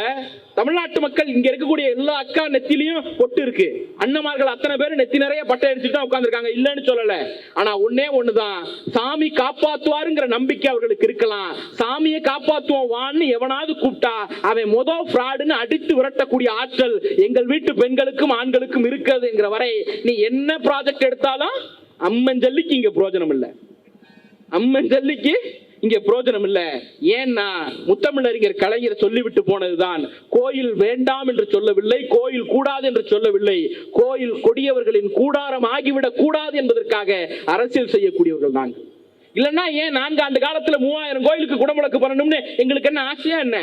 தமிழ்நாட்டு மக்கள், இங்க இருக்கக்கூடிய எல்லா அக்கா நெத்திலையும் பொட்டு இருக்கு, அண்ணமார்கள் அத்தனை பேரும் நெத்தி நிறைய பட்டை அடிச்சுட்டு தான் உட்கார்ந்துருக்காங்க, இல்லைன்னு சொல்லல. ஆனா ஒன்னே ஒண்ணுதான், சாமி காப்பாத்துவாருங்கிற நம்பிக்கை அவர்களுக்கு இருக்கலாம். சாமியை காப்பாத்துவோம் வான்னு எவனாவது கூப்பிட்டா அவன் ஃப்ராடுன்னு அடித்து விரட்டக்கூடிய ஆற்றல் எங்கள் வீட்டு பெண்களுக்கும் ஆண்களுக்கும் இருக்கிறது என்கிற வரை நீ என்ன ப்ராஜெக்ட் எடுத்தாலும் அம்மன் ஜல்லிக்கு இங்க பிரயோஜனம் இல்லை. அம்மன் ஜல்லிக்கு இங்க பிரயோஜனம் இல்ல. ஏன்னா முத்தமிழறிஞர் கலைஞர் சொல்லிவிட்டு போனதுதான், கோயில் வேண்டாம் என்று சொல்லவில்லை, கோயில் கூடாது என்று சொல்லவில்லை, கோயில் கொடியவர்களின் கூடாரம் ஆகிவிடக் கூடாது என்பதற்காக அரசியல் செய்யக்கூடியவர்கள் நாங்கள். இல்லைன்னா ஏன் 4 ஆண்டு காலத்துல 3000 கோயிலுக்கு குடமுழக்கு பண்ணணும்னு எங்களுக்கு என்ன ஆசையா என்ன?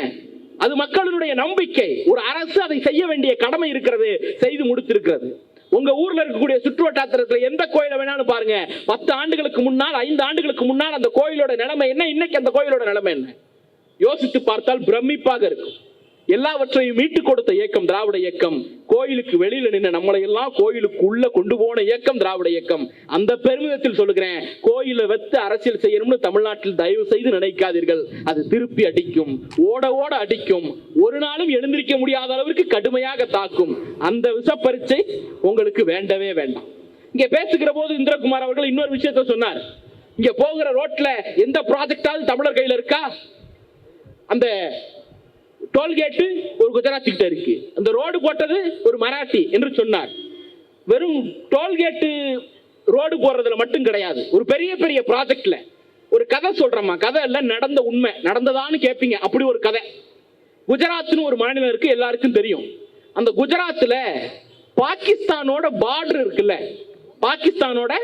அது மக்களுடைய நம்பிக்கை. ஒரு அரசு அதை செய்ய வேண்டிய கடமை இருக்கிறது, செய்து முடித்திருக்கிறது. உங்க ஊர்ல இருக்கக்கூடிய சுற்று வட்டாரத்தில் எந்த கோயிலை வேணாலும் பாருங்க, 10 ஆண்டுகளுக்கு முன்னால் 5 ஆண்டுகளுக்கு முன்னால் அந்த கோயிலோட நிலைமை என்ன, இன்னைக்கு அந்த கோயிலோட நிலைமை என்ன யோசித்து பார்த்தால் பிரமிப்பாக இருக்கும். எல்லாவற்றையும் மீட்டுக் கொடுத்த இயக்கம் திராவிட இயக்கம். கோயிலுக்கு வெளியில நின்று நம்மளை எல்லாம் கோயிலுக்கு உள்ள கொண்டு போன இயக்கம் திராவிட இயக்கம். அந்த பெருமிதத்தில் சொல்லுகிறேன், கோயிலை வைத்து அரசியல் செய்யணும்னு தமிழ்நாட்டில் தயவு செய்து நினைக்காதீர்கள். அது திருப்பி அடிக்கும், ஓட ஓட அடிக்கும், ஒரு நாளும் எழுந்திருக்க முடியாத அளவிற்கு கடுமையாக தாக்கும். அந்த விஷப்பரீட்சை உங்களுக்கு வேண்டவே வேண்டாம். இங்க பேசுகிற போது இந்திரகுமார் அவர்கள் இன்னொரு விஷயத்தை சொன்னார். இங்க போகிற ரோட்ல எந்த ப்ராஜெக்டாவது தமிழர் கையில இருக்கா? அந்த டோல்கேட்டு ஒரு குஜராத்தி கிட்ட இருக்கு, அந்த ரோடு போட்டது ஒரு மராட்டி என்று சொன்னார். வெறும் டோல்கேட்டு ரோடு போடுறதுல மட்டும் கிடையாது, ஒரு பெரிய பெரிய ப்ராஜெக்ட்ல ஒரு கதை சொல்றோமா, கதை இல்ல, நடந்த உண்மை, நடந்ததான்னு கேட்பீங்க. அப்படி ஒரு கதை. குஜராத்னு ஒரு மாநிலம் இருக்கு, எல்லாருக்கும் தெரியும். அந்த குஜராத்ல பாகிஸ்தானோட பார்டர் இருக்குல்ல, பாகிஸ்தானோட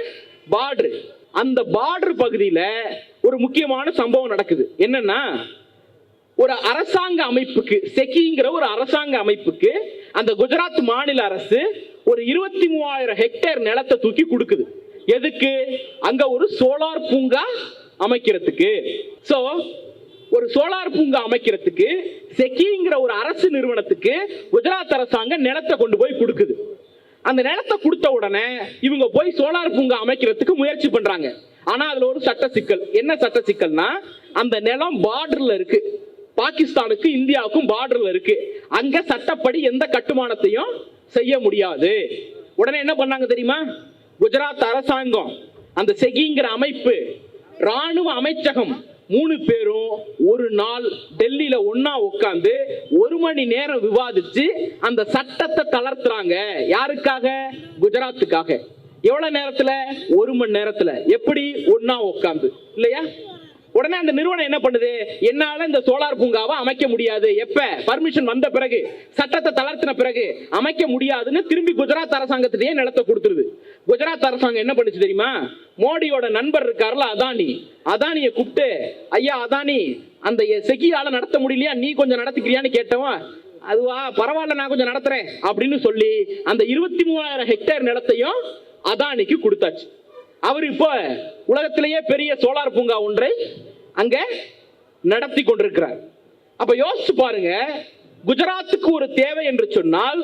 பார்டர், அந்த பார்டர் பகுதியில ஒரு முக்கியமான சம்பவம் நடக்குது. என்னன்னா, ஒரு அரசாங்க அமைப்புக்கு, செகிங்கிற ஒரு அரசாங்க அமைப்புக்கு அந்த குஜராத் மாநில அரசு ஒரு 23,000 ஹெக்டேர் நிலத்தை தூக்கி கொடுக்குது. எதுக்கு? அங்க ஒரு சோலார் பூங்கா அமைக்கிறதுக்கு. சோ ஒரு சோலார் பூங்கா அமைக்கிறதுக்கு செகிங்கிற ஒரு அரசு நிறுவனத்துக்கு குஜராத் அரசாங்கம் நிலத்தை கொண்டு போய் கொடுக்குது. அந்த நிலத்தை கொடுத்த உடனே இவங்க போய் சோலார் பூங்கா அமைக்கிறதுக்கு முயற்சி பண்றாங்க. ஆனா அதுல ஒரு சட்ட சிக்கல். என்ன சட்ட சிக்கல்னா, அந்த நிலம் பார்டர்ல இருக்கு, பாகிஸ்தானுக்கு இந்தியாவுக்கும் பார்டர்ல இருக்கு. அங்க சட்டப்படி எந்த கட்டுமானத்தையும் செய்ய முடியாது. உடனே என்ன பண்ணாங்க தெரியுமா? குஜராத் அரசாங்கம், அந்த செகிங்கிற அமைப்பு, ராணுவ அமைச்சகம் 3 பேரும் ஒரு நாள் டெல்லியில ஒன்னா உட்கார்ந்து 1 மணி நேரம் விவாதிச்சு அந்த சட்டத்தை தளர்த்துறாங்க. யாருக்காக? குஜராத்துக்காக. எவ்வளவு நேரத்துல? 1 மணி நேரத்துல. எப்படி? ஒன்னா உட்கார்ந்து, இல்லையா? உடனே அந்த நிறுவனம் என்ன பண்ணுது? என்னால இந்த சோலார் பூங்காவை அமைக்க முடியாது. எப்ப? பர்மிஷன் வந்த பிறகு, சட்டத்தை தளர்த்தின பிறகு அமைக்க முடியாதுன்னு திரும்பி குஜராத் அரசாங்கத்திலேயே நிலத்தை கொடுத்துருது. குஜராத் அரசாங்கம் என்ன பண்ணுச்சு தெரியுமா? மோடியோட நண்பர் இருக்கார்ல அதானி, அதானியை கூப்பிட்டு, ஐயா அதானி, அந்த செகியால நடத்த முடியலையா, நீ கொஞ்சம் நடத்திக்கிறியான்னு கேட்டவன், அதுவா பரவாயில்ல நான் கொஞ்சம் நடத்துறேன் அப்படின்னு சொல்லி அந்த 23,000 ஹெக்டேர் நிலத்தையும் அதானிக்கு கொடுத்தாச்சு. அவர் இப்போ உலகத்திலேயே பெரிய சோலார் பூங்கா ஒன்றை அங்க நடத்தி கொண்டிருக்கிறார். அப்ப யோசிச்சு பாருங்க, குஜராத்துக்கு ஒரு தேவை என்று சொன்னால்,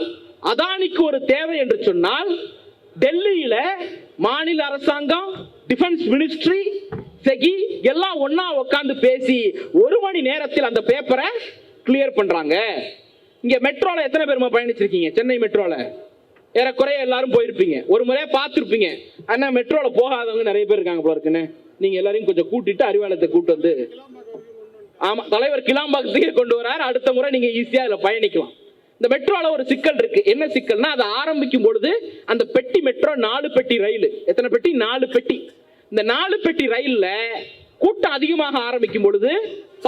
அதானிக்கு ஒரு தேவை என்று சொன்னால், டெல்லியில மாநில அரசாங்கம், டிஃபென்ஸ் மினிஸ்ட்ரி, செகி எல்லாம் ஒன்னா உட்கார்ந்து பேசி 1 மணி நேரத்தில் அந்த பேப்பரை கிளியர் பண்றாங்க. இங்க மெட்ரோல எத்தனை பேருமா பயணிச்சிருக்கீங்க? சென்னை மெட்ரோல ஏறக்குறைய எல்லாரும் போயிருப்பீங்க, ஒரு முறையா பார்த்துருப்பீங்க. ஆனா மெட்ரோல போகாதவங்க நிறைய பேர் இருக்காங்க போல இருக்குன்னு. நீங்க எல்லாரையும் கொஞ்சம் கூட்டிட்டு அறிவாலயத்தை கூட்டு வந்து, ஆமா, தலைவர் கிளாம்பாக்கத்துக்கே கொண்டு வராரு. அடுத்த முறை நீங்க ஈஸியா இதுல பயணிக்கலாம். இந்த மெட்ரோல ஒரு சிக்கல் இருக்கு. என்ன சிக்கல்னா, அதை ஆரம்பிக்கும் பொழுது அந்த பெட்டி மெட்ரோ 4 பெட்டி ரயில். எத்தனை பெட்டி? 4 பெட்டி. இந்த 4 பெட்டி ரயில்ல கூட்டம் அதிகமாக ஆரம்பிக்கும் பொழுது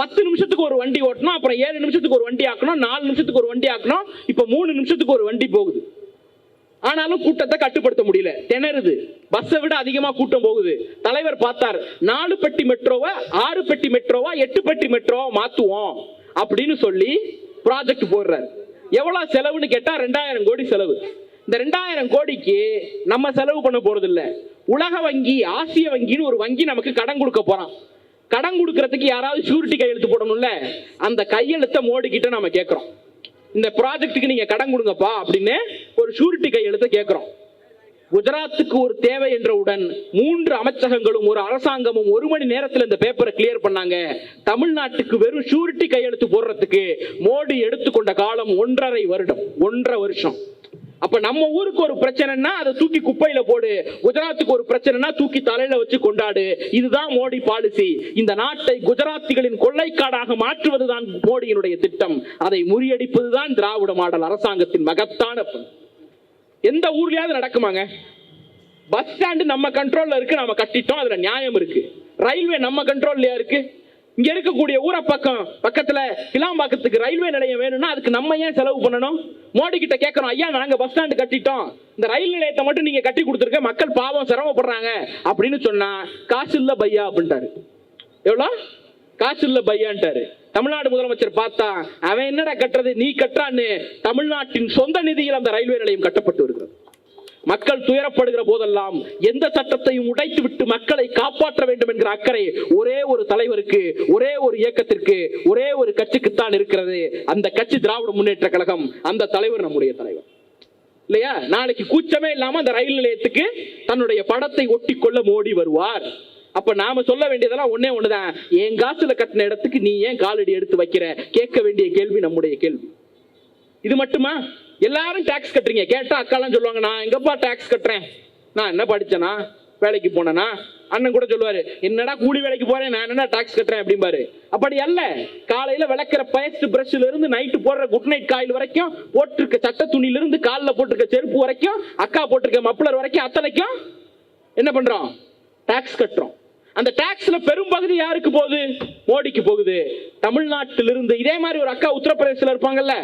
10 நிமிஷத்துக்கு ஒரு வண்டி ஓட்டணும், அப்புறம் 7 நிமிஷத்துக்கு ஒரு வண்டி ஆக்கணும், 4 நிமிஷத்துக்கு ஒரு வண்டி ஆக்கணும், இப்ப 3 நிமிஷத்துக்கு ஒரு வண்டி போகுது. ஆனாலும் கூட்டத்தை கட்டுப்படுத்த முடியல, திணறுது. பஸ்ஸை விட அதிகமா கூட்டம் போகுது. தலைவர் பார்த்தார், 4 பெட்டி மெட்ரோவை 6 பெட்டி மெட்ரோவா 8 பெட்டி மெட்ரோவா மாத்துவோம் அப்படின்னு சொல்லி ப்ராஜெக்ட் போடுறாரு. எவ்வளவு செலவுன்னு கேட்டா 2000 கோடி செலவு. இந்த 2000 கோடிக்கு நம்ம செலவு பண்ண போறது இல்ல, உலக வங்கி, ஆசிய வங்கின்னு ஒரு வங்கி நமக்கு கடன் கொடுக்க போறான். கடன் கொடுக்கறதுக்கு யாராவது ஷூரிட்டி கையெழுத்து போடணும்ல, அந்த கையெழுத்தை மோடி கிட்ட நம்ம கேட்கிறோம். இந்த ப்ராஜெக்ட்டுக்கு நீங்க கடன் கொடுங்கப்பா அப்படின்னு ஒரு ஷூரிட்டி கையெழுத்தை கேட்கிறோம். குஜராத்துக்கு ஒரு தேவை என்றவுடன் 3 அமைச்சகங்களும் ஒரு அரசாங்கமும் 1 மணி நேரத்தில் இந்த பேப்பரை கிளியர் பண்ணாங்க. தமிழ்நாட்டுக்கு வெறும் ஷூரிட்டி கையெழுத்து போடுறதுக்கு மோடி எடுத்துக்கொண்ட காலம் 1.5 வருஷம். அப்ப நம்ம ஊருக்கு ஒரு பிரச்சனைனா அதை தூக்கி குப்பையில போடு, குஜராத்துக்கு ஒரு பிரச்சனைனா தூக்கி தலையில வச்சு கொண்டாடு. இதுதான் மோடி பாலிசி. இந்த நாட்டை குஜராத்திகளின் கொள்ளைக்காடாக மாற்றுவதுதான் மோடியினுடைய திட்டம். அதை முறியடிப்பதுதான் திராவிட மாடல் அரசாங்கத்தின் மகத்தான பணி. எந்த ஊர்லயாவது நடக்குமாங்க? பஸ் ஸ்டாண்டு நம்ம கண்ட்ரோல்ல இருக்கு, நாம கட்டிட்டோம், அதுல நியாயம் இருக்கு. ரயில்வே நம்ம கண்ட்ரோல்ல இருக்கு, இங்க இருக்கக்கூடிய ஊரை பக்கத்துல கிளாம்பாக்கத்துக்கு ரயில்வே நிலையம் வேணும்னா அதுக்கு நம்ம ஏன் செலவு பண்ணணும்? மோடி கிட்ட கேட்கறோம், ஐயா நாங்க பஸ் ஸ்டாண்ட் கட்டிட்டோம், இந்த ரயில் நிலையத்தை மட்டும் நீங்க கட்டி கொடுத்துருக்க, மக்கள் பாவம் சிரமப்படுறாங்க அப்படின்னு சொன்னா காசு இல்ல பையா அப்படின்ட்டாரு. எவ்வளவு காசு இல்ல பையான்ட்டாரு. தமிழ்நாடு முதலமைச்சர் பார்த்தா அவன் என்னடா கட்டுறது, நீ கட்டுறான்னு தமிழ்நாட்டின் சொந்த நிதியில் அந்த ரயில்வே நிலையம் கட்டப்பட்டு வருகிறது. மக்கள் துயரப்படுகிற போதெல்லாம் எந்த சட்டத்தையும் உடைத்து விட்டு மக்களை காப்பாற்ற வேண்டும் என்கிற அக்கறை ஒரே ஒரு தலைவருக்கு, ஒரே ஒரு இயக்கத்திற்கு, ஒரே ஒரு கட்சிக்குத்தான் இருக்கிறது. அந்த கட்சி திராவிட முன்னேற்ற கழகம். அந்த தலைவர் நம்முடைய தலைவர் இல்லையா? நாளைக்கு கூச்சமே இல்லாம அந்த ரயில் நிலையத்துக்கு தன்னுடைய படத்தை ஒட்டி கொள்ள மோடி வருவார். அப்ப நாம சொல்ல வேண்டியதெல்லாம் ஒன்னே ஒண்ணுதான், என் காசுல கட்டின இடத்துக்கு நீ ஏன் காலடி எடுத்து வைக்கிற? கேட்க வேண்டிய கேள்வி நம்முடைய கேள்வி. இது மட்டுமா? எல்லாரும் டாக்ஸ் கட்டுறீங்க. கேட்டா அக்காலாம் சொல்லுவாங்க, நான் எங்கப்பா டாக்ஸ் கட்டுறேன், நான் என்ன படிச்சேனா, வேலைக்கு போனேனா? அண்ணன் கூட சொல்லுவாரு, என்னடா கூலி வேலைக்கு போறேன், நான் என்ன டாக்ஸ் கட்டுறேன் அப்படிம்பாரு. அப்படி அல்ல. காலையில விளக்குற பேஸ்ட் பிரஷ்ல இருந்து நைட்டு போடுற குட் நைட் காயில் வரைக்கும், போட்டிருக்க சட்ட துணியில இருந்து காலில் போட்டிருக்க செருப்பு வரைக்கும், அக்கா போட்டிருக்க மப்ளர் வரைக்கும் அத்தனைக்கும் என்ன பண்றோம்? டாக்ஸ் கட்டுறோம். அந்த டாக்ஸ்ல பெரும்பகுதி யாருக்கு போகுது? மோடிக்கு போகுது. தமிழ்நாட்டிலிருந்து இதே மாதிரி ஒரு அக்கா உத்தரப்பிரதேசல இருப்பாங்கல்ல,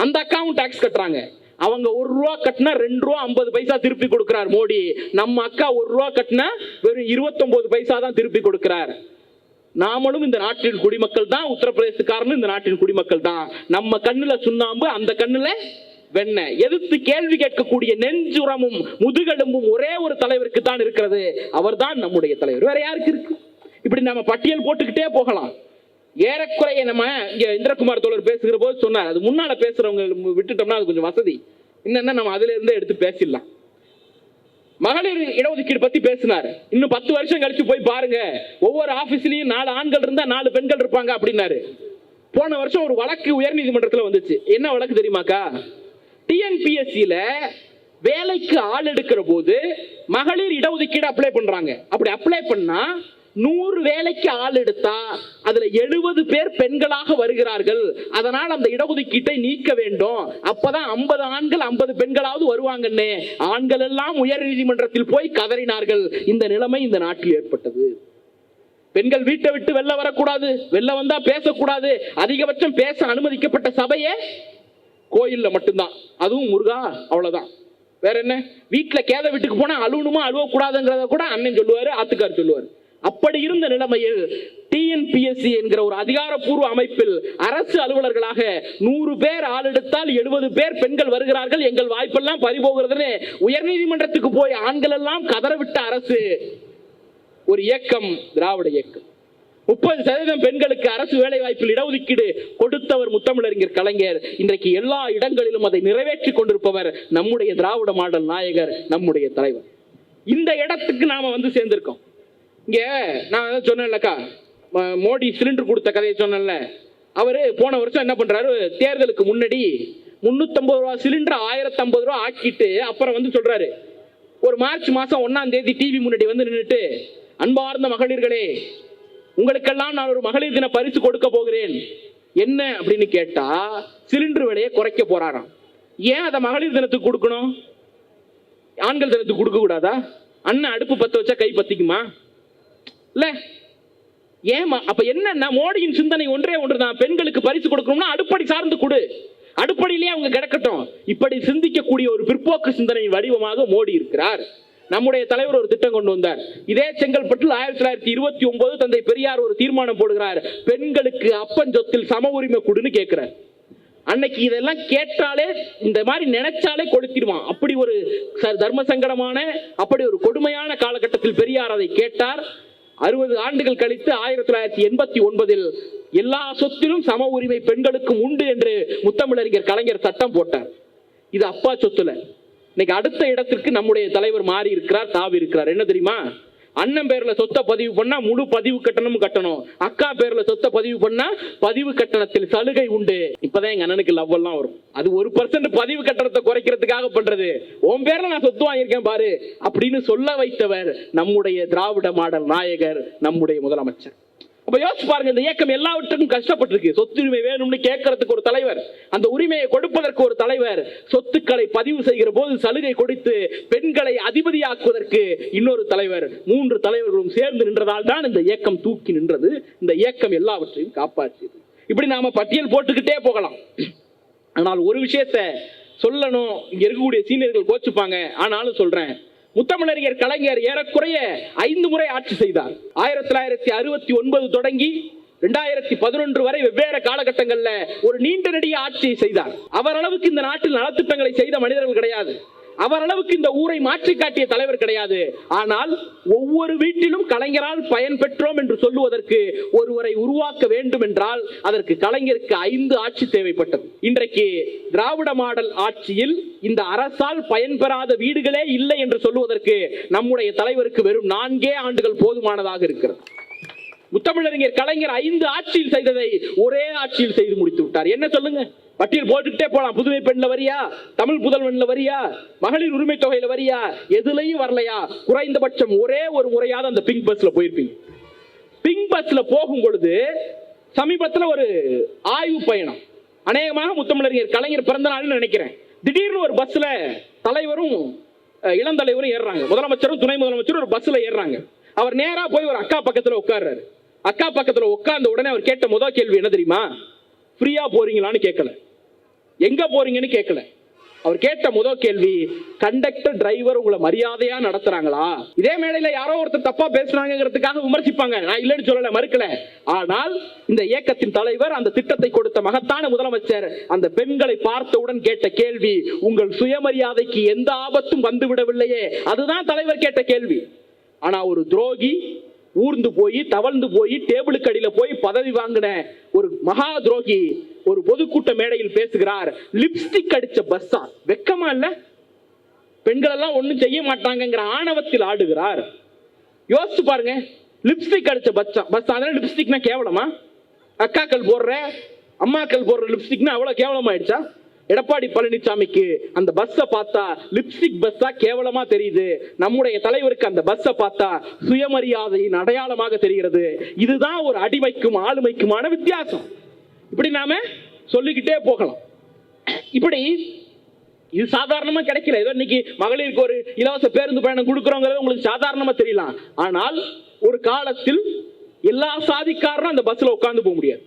அந்த அக்காவும் டாக்ஸ் கட்டுறாங்க. அவங்க 1 ரூபா கட்டினா 2 ரூபா 50 பைசா திருப்பி கொடுக்கிறார் மோடி. நம்ம அக்கா 1 ரூபா கட்டினா வெறும் 29 பைசா தான் திருப்பி கொடுக்கிறார். நாமளும் இந்த நாட்டின் குடிமக்கள் தான், உத்தரப்பிரதேசக்காரனும் இந்த நாட்டின் குடிமக்கள் தான். நம்ம கண்ணுல சுண்ணாம்பு, அந்த கண்ணுல வெண்ணெய். எதிர்த்து கேள்வி கேட்கக்கூடிய நெஞ்சுரமும் முதுகெலும்பும் ஒரே ஒரு தலைவருக்கு தான் இருக்கிறது. அவர் தான் நம்முடைய தலைவர். வேற யாருக்கு இருக்கு? இப்படி நம்ம பட்டியல் போட்டுக்கிட்டே போகலாம். ஏறக்குறைய நம்ம இங்க இந்திரகுமார் தோழர் பேசுகிற போது சொன்னார், அது முன்னால பேசுறவங்க விட்டுட்டோம்னா அது கொஞ்சம் வசதி. என்னன்னா நம்ம அதுல இருந்தே எடுத்து பேசிடலாம். மகளிர் இடஒதுக்கீடு பத்தி பேசினார். இன்னும் 10 வருஷம் கழிச்சு போய் பாருங்க, ஒவ்வொரு ஆபீஸ்லயும் 4 ஆண்கள் இருந்தா 4 பெண்கள் இருப்பாங்க அப்படின்னாரு. போன வருஷம் ஒரு வழக்கு உயர்நீதிமன்றத்தில் வந்துச்சு. என்ன வழக்கு தெரியுமாக்கா? டிஎன்பிஎஸ்சில வேலைக்கு ஆள் எடுக்கிற போது மகளிர் இடஒதுக்கீடு அப்ளை பண்றாங்க. அப்படி அப்ளை பண்ணா 100 வேலைக்கு ஆள் எடுத்தா அதுல 70 பேர் பெண்களாக வருகிறார்கள். அதனால் அந்த இடஒதுக்கீட்டை நீக்க வேண்டும். அப்பதான் 50 ஆண்கள் 50 பெண்களாவது வருவாங்கன்னு ஆண்கள் எல்லாம் உயர் நீதிமன்றத்தில் போய் கதறினார்கள். இந்த நிலைமை இந்த நாட்டில் ஏற்பட்டது. பெண்கள் வீட்டை விட்டு வெளில வரக்கூடாது, வெளில வந்தா பேசக்கூடாது. அதிகபட்சம் பேச அனுமதிக்கப்பட்ட சபையே கோயில்ல மட்டும்தான், அதுவும் முருகா, அவ்வளவுதான். வேற என்ன? வீட்டுல கேத வீட்டுக்கு போனா அழுவணுமா அழுவக்கூடாதுங்கிறத கூட அண்ணன் சொல்லுவாரு, ஆத்துக்கார் சொல்லுவாரு. அப்படி இருந்த நிலைமையில் டிஎன்பிஎஸ்சி என்கிற ஒரு அதிகாரப்பூர்வ அமைப்பில் அரசு அலுவலர்களாக 100 பேர் ஆள் எடுத்தால் 70 பேர் பெண்கள் வருகிறார்கள், எங்கள் வாய்ப்பெல்லாம் பறிபோகிறதுன்னு உயர்நீதிமன்றத்துக்கு போய் ஆண்கள் எல்லாம் கதறவிட்ட அரசு ஒரு இயக்கம், திராவிட இயக்கம். 30% பெண்களுக்கு அரசு வேலை வாய்ப்பில் இடஒதுக்கீடு கொடுத்தவர் முத்தமிழறிஞர் கலைஞர். இன்றைக்கு எல்லா இடங்களிலும் அதை நிறைவேற்றி கொண்டிருப்பவர் நம்முடைய திராவிட மாடல் நாயகர், நம்முடைய தலைவர். இந்த இடத்துக்கு நாம வந்து சேர்ந்திருக்கோம். இங்க நான் சொன்னேன்லக்கா, மோடி சிலிண்டர் கொடுத்த கதையை சொன்னேன்ல, அவரு போன வருஷம் என்ன பண்றாரு, தேர்தலுக்கு முன்னாடி 350 ரூபா சிலிண்டர் 1050 ரூபா ஆக்கிட்டு அப்புறம் வந்து சொல்றாரு, ஒரு மார்ச் மாசம் 1ஆம் தேதி டிவி முன்னாடி வந்து நின்றுட்டு, அன்பார்ந்த மகளிர்களே, உங்களுக்கெல்லாம் நான் ஒரு மகளிர் தின பரிசு கொடுக்க போகிறேன். என்ன அப்படின்னு கேட்டா, சிலிண்டர் விலையை குறைக்க போறாராம். ஏன் அதை மகளிர் தினத்துக்கு கொடுக்கணும்? ஆண்கள் தினத்துக்கு கொடுக்க கூடாதா? அண்ணன் அடுப்பு பத்த வச்சா கை பத்திக்குமா? இல்ல ஏமா? அப்ப என்னன்னா மோடியின் சிந்தனை ஒன்றே ஒன்றுதான், பெண்களுக்கு பரிசு கொடுக்கணும்னா அடுப்படி சார்ந்து கொடு, அடுப்படியிலேயே அவங்க கிடக்கட்டும். இப்படி சிந்திக்கக்கூடிய ஒரு பிற்போக்கு சிந்தனையின் வடிவமாக மோடி இருக்கிறார். நம்முடைய தலைவர் ஒரு திட்டம் கொண்டு வந்தார். இதே செங்கல்பட்டில் 1929 தந்தை பெரியார் ஒரு தீர்மானம் போடுகிறார், பெண்களுக்கு அப்பஞ்சொத்தில் சம உரிமை கொடுன்னு கேட்கிறார். அன்னைக்கு இதெல்லாம் கேட்டாலே, இந்த மாதிரி நினைச்சாலே கொடுத்திடுவான். அப்படி ஒரு தர்ம சங்கடமான, அப்படி ஒரு கொடுமையான காலகட்டத்தில் பெரியார் அதை கேட்டார். 60 ஆண்டுகள் கழித்து 1989 எல்லா சொத்திலும் சம உரிமை பெண்களுக்கும் உண்டு என்று முத்தமிழறிஞர் கலைஞர் சட்டம் போட்டார். இது அப்பா சொத்துல. இன்னைக்கு அடுத்த இடத்திற்கு நம்முடைய தலைவர் மாறி இருக்கிறார், தாவி இருக்கிறார். என்ன தெரியுமா? அண்ணன் பேர்ல சொத்தை பதிவு பண்ணா முழு பதிவு கட்டணமும் கட்டணும், அக்கா பேர்ல சொத்தை பதிவு பண்ணா பதிவு கட்டணத்தில் சலுகை உண்டு. இப்பதான் எங்க அண்ணனுக்கு லவ் எல்லாம் வரும். அது 1% பதிவு கட்டணத்தை குறைக்கிறதுக்காக பண்றது. உன் பேர்ல நான் சொத்து வாங்கியிருக்கேன் பாரு அப்படின்னு சொல்ல வைத்தவர் நம்முடைய திராவிட மாடல் நாயகர், நம்முடைய முதலமைச்சர். அப்ப யோசிச்சு பாருங்க, இந்த இயக்கம் எல்லாவற்றுக்கும் கஷ்டப்பட்டிருக்கு. சொத்துரிமை வேணும்னு கேட்கறதுக்கு ஒரு தலைவர், அந்த உரிமையை கொடுப்பதற்கு ஒரு தலைவர், சொத்துக்களை பதிவு செய்கிற போது சலுகை கொடுத்து பெண்களை அதிபதியாக்குவதற்கு இன்னொரு தலைவர், 3 தலைவர்களும் சேர்ந்து நின்றதால் தான் இந்த இயக்கம் தூக்கி நின்றது. இந்த இயக்கம் எல்லாவற்றையும் காப்பாற்றியது. இப்படி நாம பட்டியல் போட்டுக்கிட்டே போகலாம். ஆனால் ஒரு விஷயத்தை சொல்லணும், இங்க இருக்கக்கூடிய சீனியர்கள் கோச்சுப்பாங்க, ஆனாலும் சொல்றேன். முத்தமிழறிஞர் கலைஞர் ஏறக்குறைய 5 முறை ஆட்சி செய்தார். 1969 தொடங்கி 2011 வரை வெவ்வேறு காலகட்டங்களில் ஒரு நீண்ட நெடிய ஆட்சியை செய்தார். அவர் அளவுக்கு இந்த நாட்டில் நலத்திட்டங்களை செய்த மனிதர்கள் கிடையாது. அவர் அளவுக்கு இந்த ஊரை மாற்றி காட்டிய தலைவர் கிடையாது. ஆனால் ஒவ்வொரு வீட்டிலும் கலைஞரால் பயன் பெற்றோம் என்று சொல்லுவதற்கு ஒருவரை உருவாக்க வேண்டும் என்றால் அதற்கு கலைஞருக்கு 5 ஆட்சி தேவைப்பட்டது. இன்றைக்கு திராவிட மாடல் ஆட்சியில் இந்த அரசால் பயன்பெறாத வீடுகளே இல்லை என்று சொல்லுவதற்கு நம்முடைய தலைவருக்கு வெறும் 4 ஆண்டுகள் போதுமானதாக இருக்கிறது. முத்தமிழறிஞர் கலைஞர் 5 ஆட்சியில் செய்ததை ஒரே ஆட்சியில் செய்து முடித்து விட்டார். என்ன சொல்லுங்க? பட்டியல் போட்டுக்கிட்டே போலாம். புதுமை பெண்ல வரியா, தமிழ் புதல்வன்ல வரியா, மகளிர் உரிமை தொகையில வரியா, எதுலையும் வரலையா? குறைந்தபட்சம் ஒரே ஒரு முறையாவது அந்த பிங்க் பஸ்ல போயிருப்பீங்க. பிங்க் பஸ்ல போகும் பொழுது சமீபத்தில் ஒரு ஆய்வு பயணம், அநேகமாக முத்தமிழறிஞர் கலைஞர் பிறந்த நாள்னு நினைக்கிறேன். திடீர்னு ஒரு பஸ்ல தலைவரும் இளந்தலைவரும் ஏறுறாங்க. முதலமைச்சரும் துணை முதலமைச்சரும் ஒரு பஸ்ல ஏறுறாங்க. அவர் நேரா போய் ஒரு அக்கா பக்கத்துல உட்கார்றாரு. அக்கா பக்கத்துல உட்கார்ந்த உடனே அவர் கேட்ட முதல் கேள்வி என்ன தெரியுமா? ஃப்ரீயா போறீங்களான்னு கேட்கல, எங்க போறீங்கன்னு கேட்கல. அவர் கேட்ட முதல் கேள்வி, கண்டக்டர் டிரைவர் உங்களை மரியாதையா நடத்துறாங்களா? இதே மேடையில யாரோ ஒருத்தர் தப்பா பேசுறாங்கிறதுக்காக விமர்சிப்பாங்க, நான் இல்லைன்னு சொல்லல, மறுக்கல. ஆனால் இந்த இயக்கத்தின் தலைவர், அந்த திட்டத்தை கொடுத்த மகத்தான முதலமைச்சர் அந்த பெண்களை பார்த்தவுடன் கேட்ட கேள்வி, உங்கள் சுயமரியாதைக்கு எந்த ஆபத்தும் வந்து விடவில்லையே, அதுதான் தலைவர் கேட்ட கேள்வி. ஆனா ஒரு துரோகி ஊர்ந்து போய் தவழ்ந்து போய் டேபிளுக்கு அடியில போய் பதவி வாங்கின ஒரு மகா துரோகி ஒரு பொதுக்கூட்ட மேடையில் பேசுகிறார். லிப்ஸ்டிக் அடிச்ச பஸ்ஸா? வெக்கமா இல்ல? பெண்கள் எல்லாம் ஒண்ணும் செய்ய மாட்டாங்கிற ஆணவத்தில் ஆடுகிறார். யோசிச்சு பாருங்க, லிப்ஸ்டிக் அடிச்ச பஸ். அதனால லிப்ஸ்டிக்னா கேவலமா? அக்காக்கள் போடுற அம்மாக்கள் போடுற லிப்ஸ்டிக்னா அவ்வளவு கேவலமாயிடுச்சா? எடப்பாடி பழனிசாமிக்கு அந்த பஸ்ஸை பார்த்தா லிப்ஸ்டிக் பஸ்ஸா கேவலமா தெரியுது. நம்முடைய தலைவருக்கு அந்த பஸ்ஸை பார்த்தா சுயமரியாதையின் அடையாளமாக தெரிகிறது. இதுதான் ஒரு அடிமைக்கும் ஆளுமைக்குமான வித்தியாசம். இப்படி நாம சொல்லிக்கிட்டே போகலாம். இப்படி இது சாதாரணமா கிடைக்கல. ஏதோ இன்னைக்கு மகளிருக்கு ஒரு இலவச பேருந்து பயணம் கொடுக்குறோங்கிறது உங்களுக்கு சாதாரணமா தெரியலாம். ஆனால் ஒரு காலத்தில் எல்லா சாதிக்காரரும் அந்த பஸ்ல உட்கார்ந்து போக முடியாது.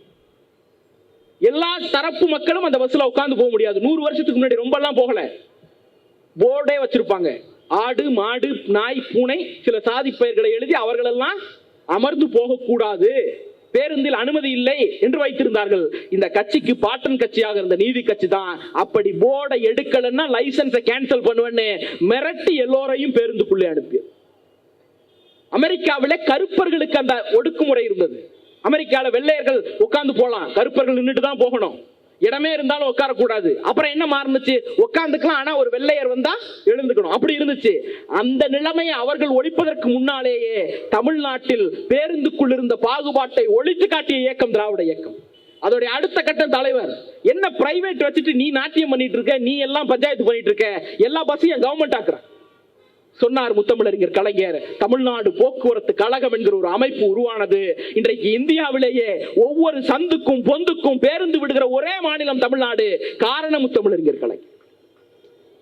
எல்லா தரப்பு மக்களும் அந்த பஸ்ல உட்கார்ந்து போக முடியாது. 100 வருஷத்துக்கு முன்னாடி, ரொம்ப எல்லாம் போகல, போர்டே வச்சிருப்பாங்க. ஆடு மாடு நாய் பூனை சில சாதி பெயர்களை எழுதி அவர்களெல்லாம் அமர்ந்து போகக்கூடாது, பேருந்தில் அனுமதி இல்லை என்று வைத்திருந்தார்கள். இந்த கட்சிக்கு பாட்டன் கட்சியாக இருந்த நீதி கட்சி தான் அப்படி போர்டை எடுக்கலன்னா லைசன்ஸை கேன்சல் பண்ணுவேன்னு மிரட்டி எல்லோரையும் பேருந்துக்குள்ளே அனுப்பி. அமெரிக்காவிலே கருப்பர்களுக்கு அந்த ஒடுக்குமுறை இருந்தது. அமெரிக்கால வெள்ளையர்கள் உட்கார்ந்து போலாம், கருப்பர்கள் நின்றுட்டு தான் போகணும். இடமே இருந்தாலும் உட்காரக்கூடாது. அப்புறம் என்ன மாறுனுச்சு? உட்கார்ந்துக்கலாம், ஆனா ஒரு வெள்ளையர் வந்தா எழுந்துக்கணும், அப்படி இருந்துச்சு. அந்த நிலைமையை அவர்கள் ஒழிப்பதற்கு முன்னாலேயே தமிழ்நாட்டில் பேருந்துக்குள் இருந்த பாகுபாட்டை ஒழித்து காட்டிய இயக்கம் திராவிட இயக்கம். அதோடைய அடுத்த கட்ட தலைவர் என்ன பிரைவேட் வச்சுட்டு நீ நாட்டியம் பண்ணிட்டு இருக்க, நீ எல்லாம் பஞ்சாயத்து பண்ணிட்டு இருக்க, எல்லா பஸ்ஸையும் கவர்மெண்ட் ஆக்குற சொன்னார் முத்தமிழறிஞர் கலைஞர். தமிழ்நாடு போக்குவரத்து கழகம் என்கிற ஒரு அமைப்பு உருவானது. இன்றைக்கு இந்தியாவிலேயே ஒவ்வொரு சந்துக்கும் பொந்துக்கும் பேருந்து விடுகிற ஒரே மாநிலம் தமிழ்நாடு. காரணம் முத்தமிழறிஞர் கலைஞர்.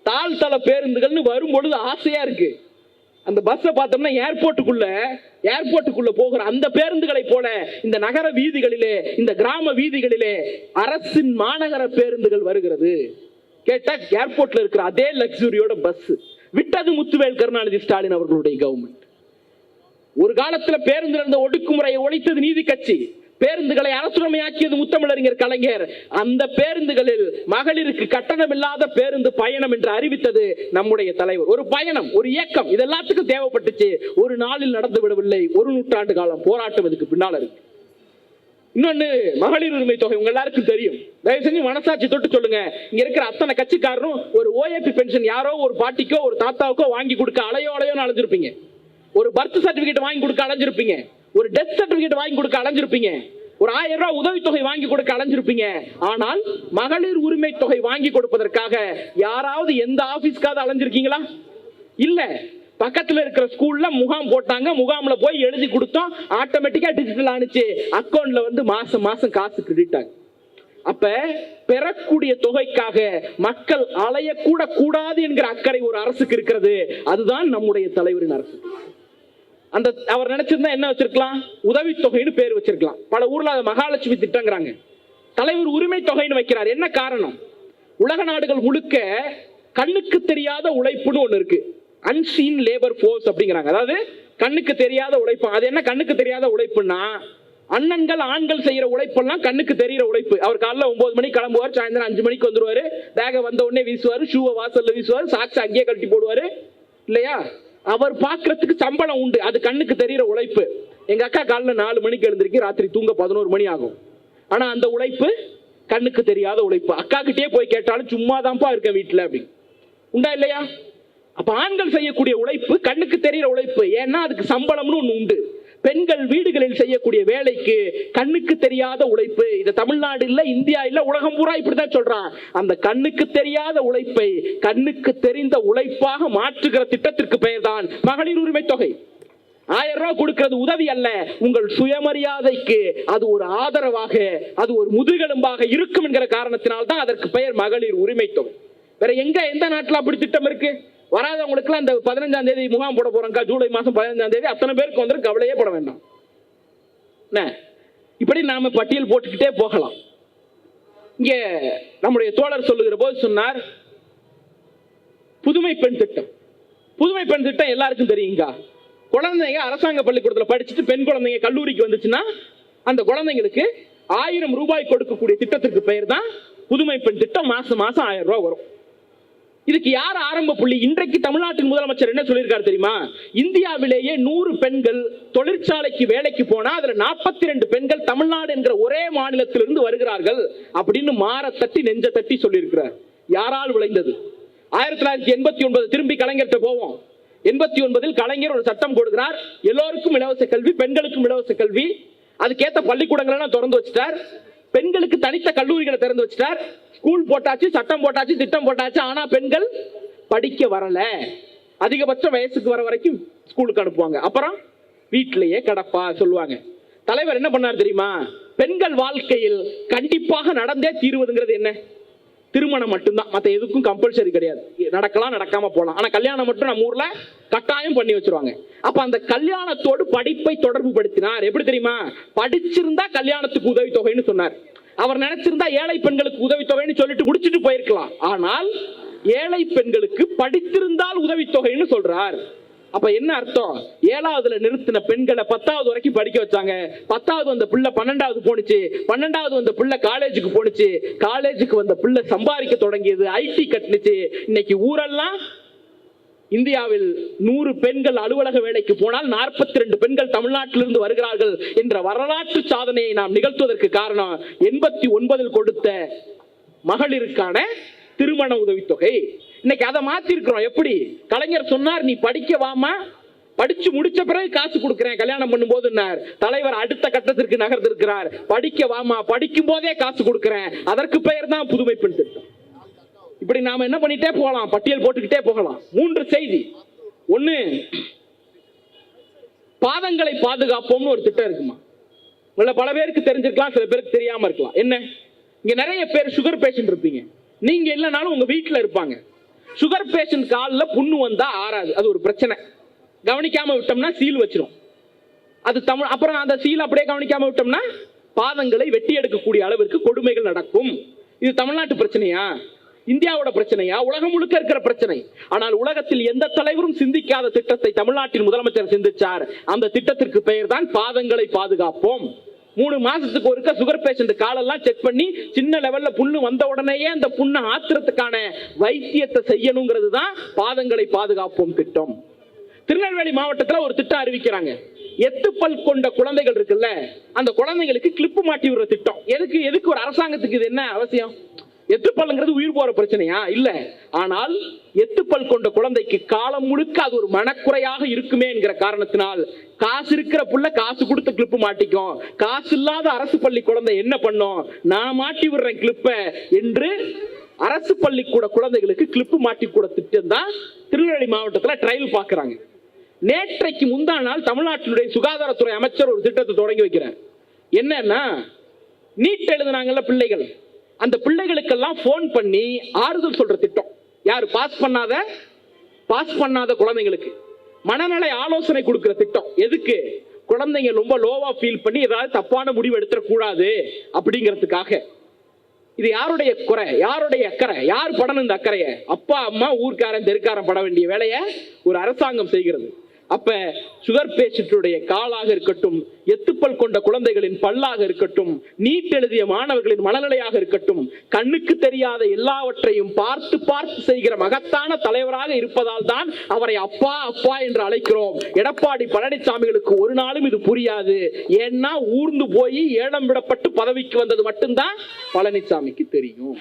தாழ்தள பேருந்துகள்னு வரும்பொழுது ஆசையா இருக்கு. அந்த பஸ்ஸை பார்த்தோம்னா ஏர்போர்ட்டுக்குள்ள போகிற அந்த பேருந்துகளை போல இந்த நகர வீதிகளிலே, இந்த கிராம வீதிகளிலே அரசின் மாநகர பேருந்துகள் வருகிறது. கேட்டா ஏர்போர்ட்ல இருக்கிற அதே லக்ஸுரியோட பஸ் விட்டது முத்துவேல் கருணாநிதி ஸ்டாலின் அவர்களுடைய கவர்மெண்ட். ஒரு காலத்துல பேருந்துல இருந்த ஒடுக்குமுறையை ஒழித்தது நீதி கட்சி. பேருந்துகளை அரசுடைமையாக்கியது முத்தமிழறிஞர் கலைஞர். அந்த பேருந்துகளில் மகளிருக்கு கட்டணம் இல்லாத பேருந்து பயணம் என்று அறிவித்தது நம்முடைய தலைவர். ஒரு பயணம், ஒரு இயக்கம், இது எல்லாத்துக்கும் தேவைப்பட்டுச்சு. ஒரு நாளில் நடந்து விடவில்லை. 1 நூற்றாண்டு காலம் போராட்டம் இதுக்கு பின்னால இருக்கு. இன்னொன்னு, மகளிர் உரிமை தொகை உங்க எல்லாருக்கும் தெரியும். தயவு செஞ்சு மனசாட்சி தொட்டு சொல்லுங்க, இங்க இருக்கிற அத்தனை கட்சிக்காரரும் ஒரு ஓஏபி பென்ஷன் யாரோ ஒரு பாட்டிக்கோ ஒரு தாத்தாவுக்கோ வாங்கி கொடுக்க அலையோன்னு அலைஞ்சிருப்பீங்க. ஒரு பர்த் சர்டிபிகேட் வாங்கி கொடுக்க அலைஞ்சிருப்பீங்க. ஒரு டெத் சர்டிபிகேட் வாங்கி கொடுக்க அலைஞ்சிருப்பீங்க. ஒரு 1000 ரூபாய் உதவித்தொகை வாங்கி கொடுக்க அலைஞ்சிருப்பீங்க. ஆனால் மகளிர் உரிமை தொகை வாங்கி கொடுப்பதற்காக யாராவது எந்த ஆபீஸ்க்காவது அலைஞ்சிருக்கீங்களா? இல்ல. பக்கத்துல இருக்கிற ஸ்கூல்ல முகாம் போட்டாங்க, முகாம்ல போய் எழுதி கொடுத்தோம், ஆட்டோமேட்டிக்கா டிஜிட்டல் ஆனிச்சு, அக்கௌண்ட்ல வந்து மாசம் மாசம் காசு கிரெடிட் ஆகும். அப்ப பெறக்கூடிய தொகைக்காக மக்கள் அலையக்கூட கூடாது என்கிற அக்கறை ஒரு அரசுக்கு இருக்கிறது. அதுதான் நம்முடைய தலைவரின் அரசு. அந்த அவர் நினைச்சிருந்தா என்ன வச்சிருக்கலாம், உதவித்தொகைன்னு பேர் வச்சிருக்கலாம். பல ஊர்ல மகாலட்சுமி திட்டங்கிறாங்க, தலைவர் உரிமை தொகைன்னு வைக்கிறார். என்ன காரணம்? உலக நாடுகள் முழுக்க கண்ணுக்கு தெரியாத உழைப்புன்னு ஒண்ணு இருக்கு, அன்சீன் லேபர் ஃபோர்ஸ் அப்படிங்கிறாங்க. அதாவது கண்ணுக்கு தெரியாத உழைப்பு. அது என்ன கண்ணுக்கு தெரியாத உழைப்புன்னா, அண்ணன்கள் ஆண்கள் செய்யற உழைப்பெல்லாம் கண்ணுக்கு தெரிகிற உழைப்பு. அவர் காலைல 9 மணிக்கு கிளம்புவார், சாயந்தரம் 5 மணிக்கு வந்துருவாரு, பேக வந்த உடனே வீசுவாரு, ஷூவை வாசல்ல வீசுவாரு, சாக்ஸ் அங்கேயே கழட்டி போடுவாரு இல்லையா? அவர் பார்க்கறதுக்கு சம்பளம் உண்டு, அது கண்ணுக்கு தெரிகிற உழைப்பு. எங்க அக்கா காலைல 4 மணிக்கு எழுந்திருக்கு, ராத்திரி தூங்க 11 மணி ஆகும். ஆனா அந்த உழைப்பு கண்ணுக்கு தெரியாத உழைப்பு. அக்கா கிட்டே போய் கேட்டாலும் சும்மாதான்ப்பா இருக்க வீட்டுல அப்படின்னு உண்டா இல்லையா? அப்ப ஆண்கள் செய்யக்கூடிய உழைப்பு கண்ணுக்கு தெரிகிற உழைப்பு. ஏன்னா அதுக்கு சம்பளம்னு ஒண்ணு உண்டு. பெண்கள் வீடுகளில் செய்யக்கூடிய வேலைக்கு கண்ணுக்கு தெரியாத உழைப்பு. இது தமிழ்நாடு இல்ல, இந்தியா இல்ல, உலகம் பூரா இப்படிதான் சொல்றான். அந்த கண்ணுக்கு தெரியாத உழைப்பை கண்ணுக்கு தெரிந்த உழைப்பாக மாற்றுகிற திட்டத்திற்கு பெயர் தான் மகளிர் உரிமை தொகை. 1000 ரூபாய் கொடுக்கிறது உதவி அல்ல, உங்கள் சுயமரியாதைக்கு அது ஒரு ஆதரவாக, அது ஒரு முதுகெலும்பாக இருக்கும் என்கிற காரணத்தினால் தான் அதற்கு பெயர் மகளிர் உரிமை தொகை. வேற எங்க எந்த நாட்டில் அப்படி திட்டம் இருக்கு? வராதவங்களுக்குலாம் இந்த 15ஆம் தேதி முகாம் போட போறாங்க, ஜூலை மாசம் 15ஆம் தேதி, அத்தனை பேருக்கு வந்து கவலையே பட வேண்டாம். இப்படி நாம பட்டியல் போட்டுக்கிட்டே போகலாம். இங்க நம்முடைய தோழர் சொல்லுகிற போது சொன்னார், புதுமை பெண் திட்டம். புதுமை பெண் திட்டம் எல்லாருக்கும் தெரியுங்க. குழந்தைங்க அரசாங்க பள்ளிக்கூடத்தில் படிச்சுட்டு பெண் குழந்தைங்க கல்லூரிக்கு வந்துச்சுன்னா அந்த குழந்தைங்களுக்கு 1000 ரூபாய் கொடுக்கக்கூடிய திட்டத்திற்கு பெயர் தான் புதுமை பெண் திட்டம். மாசம் மாசம் 1000 ரூபாய் வரும். இதுக்கு யார் ஆரம்ப புள்ளி? இன்றைக்கு தமிழ்நாட்டின் முதலமைச்சர் என்ன சொல்லியிருக்காரு தெரியுமா? இந்தியாவிலேயே 100 பெண்கள் தொழிற்சாலைக்கு வேலைக்கு போனா அதுல 42 பெண்கள் தமிழ்நாடு என்கிற ஒரே மாநிலத்திலிருந்து வருகிறார்கள் அப்படின்னு மாற தட்டி நெஞ்ச தட்டி சொல்லியிருக்கிறார். யாரால் விளைந்தது? 1989 திரும்பி கலைஞர்கிட்ட போவோம். 89 கலைஞர் ஒரு சட்டம் கொடுக்கிறார், எல்லோருக்கும் இலவச கல்வி, பெண்களுக்கும் இலவச கல்வி. அதுக்கேற்ற பள்ளிக்கூடங்கள் எல்லாம் திறந்து வச்சுட்டார், பெண்களுக்கு தனித்த கல்லூரிகளை திறந்து வச்சுட்டார், ஸ்கூல் போட்டாச்சு, சட்டம் போட்டாச்சு, திட்டம் போட்டாச்சு. ஆனா பெண்கள் படிக்க வரல. அதிகபட்ச வயசுக்கு வர வரைக்கும் ஸ்கூலுக்கு அனுப்புவாங்க, அப்புறம் வீட்டிலேயே கடப்பா சொல்லுவாங்க. தலைவர் என்ன பண்ணார் தெரியுமா? பெண்கள் வாழ்க்கையில் கண்டிப்பாக நடந்தே தீர்வதுங்கிறது என்ன? திருமணம் மட்டும்தான், மற்ற எதுக்கும் கம்பல்சரி கிடையாது. நடக்கலாம், நடக்காம போலாம். ஆனா கல்யாணம் மட்டும் நம்ம ஊர்ல கட்டாயம் பண்ணி வச்சிருவாங்க. அப்ப அந்த கல்யாணத்தோடு படிப்பை தொடர்பு படுத்தினார். எப்படி தெரியுமா? படிச்சிருந்தா கல்யாணத்துக்கு உதவி தொகைன்னு சொன்னார். அவர் நினைச்சிருந்தா ஏழை பெண்களுக்கு உதவி தொகைன்னு சொல்லிட்டு முடிச்சுட்டு போயிருக்கலாம். ஆனால் ஏழை பெண்களுக்கு படித்திருந்தால் உதவி தொகைன்னு சொல்றார். அப்ப என்ன அர்த்தம்? 7வதுல நிறுத்தின பெண்களை 10வது வரைக்கும் படிக்க வச்சாங்க. 10வது வந்த பிள்ளை 12வது போனுச்சு, 12வது வந்த பிள்ளை காலேஜுக்கு போனுச்சு, காலேஜுக்கு வந்த பிள்ளை சம்பாதிக்க தொடங்கியது, ஐடி கட்டுனுச்சு. இன்னைக்கு ஊரெல்லாம் இந்தியாவில் 100 பெண்கள் அலுவலக வேலைக்கு போனால் 42 பெண்கள் தமிழ்நாட்டிலிருந்து வருகிறார்கள் என்ற வரலாற்று சாதனையை நாம் நிகழ்த்துவதற்கு காரணம் 89 கொடுத்த மகளிருக்கான திருமண உதவித்தொகை. இன்னைக்கு அதை மாத்தி இருக்கிறோம். எப்படி? கலைஞர் சொன்னார், நீ படிக்க வாமா, படிச்சு முடிச்ச பிறகு காசு கொடுக்கிறேன் கல்யாணம் பண்ணும் போது. தலைவர் அடுத்த கட்டத்திற்கு நகர்ந்திருக்கிறார், படிக்க வாமா, படிக்கும் போதே காசு கொடுக்கிறேன். அதற்கு பெயர் தான் புதுமை பெண் திட்டம். இப்படி நாம என்ன பண்ணிட்டே போகலாம், பட்டியல் போட்டுக்கிட்டே போகலாம். 3 செய்தி. 1, பாதங்களை பாதுகாப்போம்னு ஒரு திட்டம் இருக்குமா? பல பேருக்கு தெரிஞ்சிருக்கலாம், சில பேருக்கு தெரியாம இருக்கலாம். என்ன? இங்க நிறைய பேர் சுகர் பேஷண்ட் இருப்பீங்க, நீங்க இல்லைனாலும் உங்க வீட்டுல இருப்பாங்க. சுகர் பேஷண்ட் காலில் புண்ணு வந்தா ஆறாது, அது ஒரு பிரச்சனை. கவனிக்காம விட்டோம்னா சீல் வச்சிரும். அது தமிழ். அப்புறம் அந்த சீல் அப்படியே கவனிக்காம விட்டோம்னா பாதங்களை வெட்டி எடுக்கக்கூடிய அளவிற்கு கொடுமைகள் நடக்கும். இது தமிழ்நாட்டு பிரச்சனையா? இந்தியாவோட பிரச்சனையா? உலகம் முழுக்க இருக்கிற பிரச்சனை. ஆனால் உலகத்தில் எந்த தலைவரும் சிந்திக்காத திட்டத்தை தமிழ்நாட்டின் முதலமைச்சர் சிந்திச்சார். அந்த திட்டத்திற்கு பெயர் தான் பாதங்களை பாதுகாப்போம். 3 மாசத்துக்கு ஒருக்க சுகர் பேஷண்ட் காலெல்லாம் செக் பண்ணி சின்ன லெவல்ல புண்ணு வந்த உடனேயே அந்த புண்ணை ஆத்திரத்துக்கான வைத்தியத்தை செய்யணுங்கிறது தான் பாதங்களை பாதுகாப்போம் திட்டம். திருநெல்வேலி மாவட்டத்தில் ஒரு திட்டம் அறிவிக்கிறாங்க. எத்துப்பல் கொண்ட குழந்தைகள் இருக்குல்ல, அந்த குழந்தைகளுக்கு கிளிப்பு மாட்டி விடுற திட்டம். எதுக்கு ஒரு அரசாங்கத்துக்கு இது என்ன அவசியம்? எத்துப்பல்ங்கிறது உயிர் போற பிரச்சனையா? இல்ல. ஆனால் எத்துப்பல் கொண்ட குழந்தைக்கு காலம் முழுக்க அது ஒரு மனக்குறையாக இருக்குமே என்கிற காரணத்தினால் காசு இருக்கிற புள்ள காசு கொடுத்த கிளிப்பு மாட்டிக்கும், காசு இல்லாத அரசு பள்ளி குழந்தை என்ன பண்ணும், நான் மாட்டி விடுறேன் கிளிப்ப என்று அரசு பள்ளிக்கூட குழந்தைகளுக்கு கிளிப்பு மாட்டி கூட திட்டம் தான் திருநெல்வேலி மாவட்டத்தில் ட்ரையல் பார்க்குறாங்க. நேற்றைக்கு முந்தா நாள் தமிழ்நாட்டினுடைய சுகாதாரத்துறை அமைச்சர் ஒரு திட்டத்தை தொடங்கி வைக்கிறார். என்னன்னா, நீட் எழுதுனாங்கல்ல பிள்ளைகள், அந்த பிள்ளைகளுக்கெல்லாம் போன் பண்ணி ஆறுதல் சொல்ற திட்டம். யாரு பாஸ் பண்ணாத குழந்தைங்களுக்கு மனநல ஆலோசனை கொடுக்கிற திட்டம். எதுக்கு? குழந்தைங்க ரொம்ப லோவா ஃபீல் பண்ணி ஏதாவது தப்பான முடிவு எடுத்துடக்கூடாது அப்படிங்கிறதுக்காக. இது யாருடைய குறை, யாருடைய அக்கறை, யார் படணும் இந்த அக்கறையை? அப்பா அம்மா ஊர்க்காரன் தெருக்காரன் பட வேண்டிய வேலையை ஒரு அரசாங்கம் செய்கிறது. அப்ப சுகர் பேஷண்ட்டுடைய காலாக இருக்கட்டும், எத்துப்பல் கொண்ட குழந்தைகளின் பல்லாக இருக்கட்டும், நீட் எழுதிய மாணவர்களின் மனநிலையாக இருக்கட்டும், கண்ணுக்கு தெரியாத எல்லாவற்றையும் பார்த்து பார்த்து செய்கிற மகத்தான தலைவராக இருப்பதால் தான் அவரை அப்பா அப்பா என்று அழைக்கிறோம். எடப்பாடி பழனிசாமிகளுக்கு ஒரு நாளும் இது புரியாது. ஏன்னா ஊர்ந்து போய் ஏலம் விடப்பட்டு பதவிக்கு வந்தது மட்டும்தான் பழனிசாமிக்கு தெரியும்.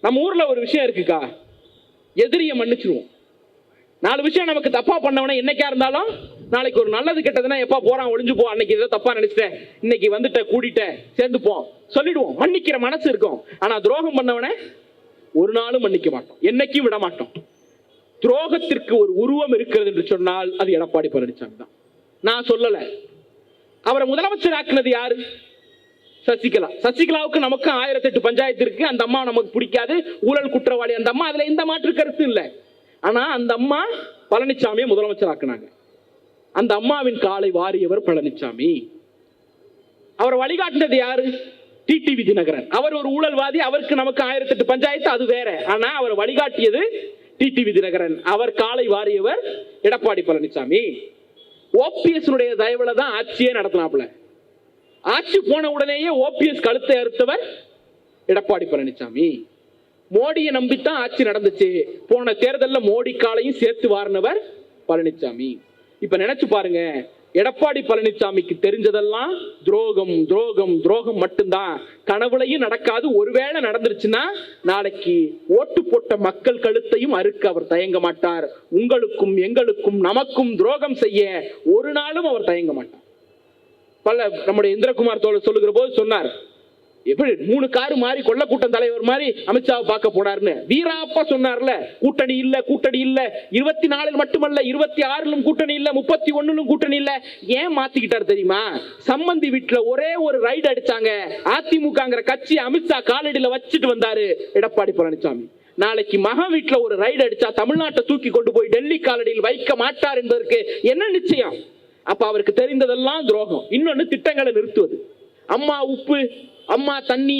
நம்ம ஊர்ல ஒரு விஷயம் இருக்குக்கா, எதிரியை மன்னிச்சிருவோம். 4 விஷயம் நமக்கு தப்பா பண்ணவன என்னைக்கா இருந்தாலும் நாளைக்கு ஒரு நல்லது கெட்டதுன்னா எப்பா போறான் ஒளிஞ்சு போ, அன்னைக்கு ஏதோ தப்பா நினைச்சிட்டேன், இன்னைக்கு வந்துட்ட கூடிட்ட சேர்ந்து போ சொல்லிடுவோம். மன்னிக்கிற மனசு இருக்கும். ஆனா துரோகம் பண்ணவன ஒரு நாளும் மன்னிக்க மாட்டோம், என்னைக்கும் விட மாட்டோம். துரோகத்திற்கு ஒரு உருவம் இருக்கிறது என்று சொன்னால் அது எடப்பாடி பழனிசாமி தான். நான் சொல்லல. அவரை முதலமைச்சர் ஆக்குனது யாரு? சசிகலா. சசிகலாவுக்கு நமக்கு 1008 பஞ்சாயத்து இருக்கு. அந்த அம்மா நமக்கு பிடிக்காது, ஊழல் குற்றவாளி அந்த அம்மா, அதுல எந்த மாற்று கருத்து இல்லை. ஆனா அந்த அம்மா பழனிசாமியை முதலமைச்சர் ஆக்குனாங்க. அந்த அம்மாவின் காலை வாரியவர் பழனிசாமி. அவர் வழிகாட்டினது யாரு? டிடிவி தினகரன். அவர் ஒரு ஊழல்வாதி, அவருக்கு நமக்கு 1008 பஞ்சாயத்து, அது வேற. ஆனா அவர் வழிகாட்டியது டிடிவி தினகரன். அவர் காலை வாரியவர் எடப்பாடி பழனிசாமி. ஓபிஎஸ் தயவுல தான் ஆட்சியே நடத்தினாப்ல. ஆட்சி போன உடனேயே ஓபிஎஸ் கழுத்தை அறுத்தவர் எடப்பாடி பழனிசாமி. மோடியை நம்பித்தான் ஆட்சி நடந்துச்சு. போன தேர்தலில் மோடி காலையும் சேர்த்து வாரினவர் பழனிசாமி. இப்ப நினைச்சு பாருங்க, எடப்பாடி பழனிசாமிக்கு தெரிஞ்சதெல்லாம் துரோகம் துரோகம் துரோகம் மட்டும்தான். கனவுலையும் நடக்காது. ஒருவேளை நடந்துருச்சுன்னா நாளைக்கு ஓட்டு போட்ட மக்கள் கழுத்தையும் அறுக்க அவர் தயங்க மாட்டார். உங்களுக்கும் எங்களுக்கும் நமக்கும் துரோகம் செய்ய ஒரு நாளும் அவர் தயங்க மாட்டார். நம்முடைய இந்திரகுமார் தோழர் சொல்லுகிற போது சொன்னார், எப்படி 3 காரு மாறி கொள்ள கூட்டம் தலைவர் மாதிரி அமித்ஷாவை பார்க்க போனார்னு. வீராப்பா சொன்னார்ல, கூட்டணி இல்ல கூட்டணி இல்ல. 24 மட்டுமல்ல, 26 கூட்டணி இல்ல, 31 கூட்டணி இல்ல. ஏன் மாத்திக்கிட்டார் தெரியுமா? சம்பந்தி வீட்டுல ஒரே ஒரு ரைடு அடிச்சாங்க. அதிமுகங்கிற கட்சி அமித்ஷா காலடியில வச்சுட்டு வந்தாரு எடப்பாடி பழனிசாமி. நாளைக்கு மகா வீட்டுல ஒரு ரைடு அடிச்சா தமிழ்நாட்டை தூக்கி கொண்டு போய் டெல்லி காலடியில் வைக்க மாட்டார் என்பதற்கு என்ன நிச்சயம்? அப்ப அவருக்கு தெரிந்ததெல்லாம் துரோகம். இன்னொன்னு திட்டங்களை நிறுத்துவது. அம்மா உப்பு, அம்மா தண்ணி,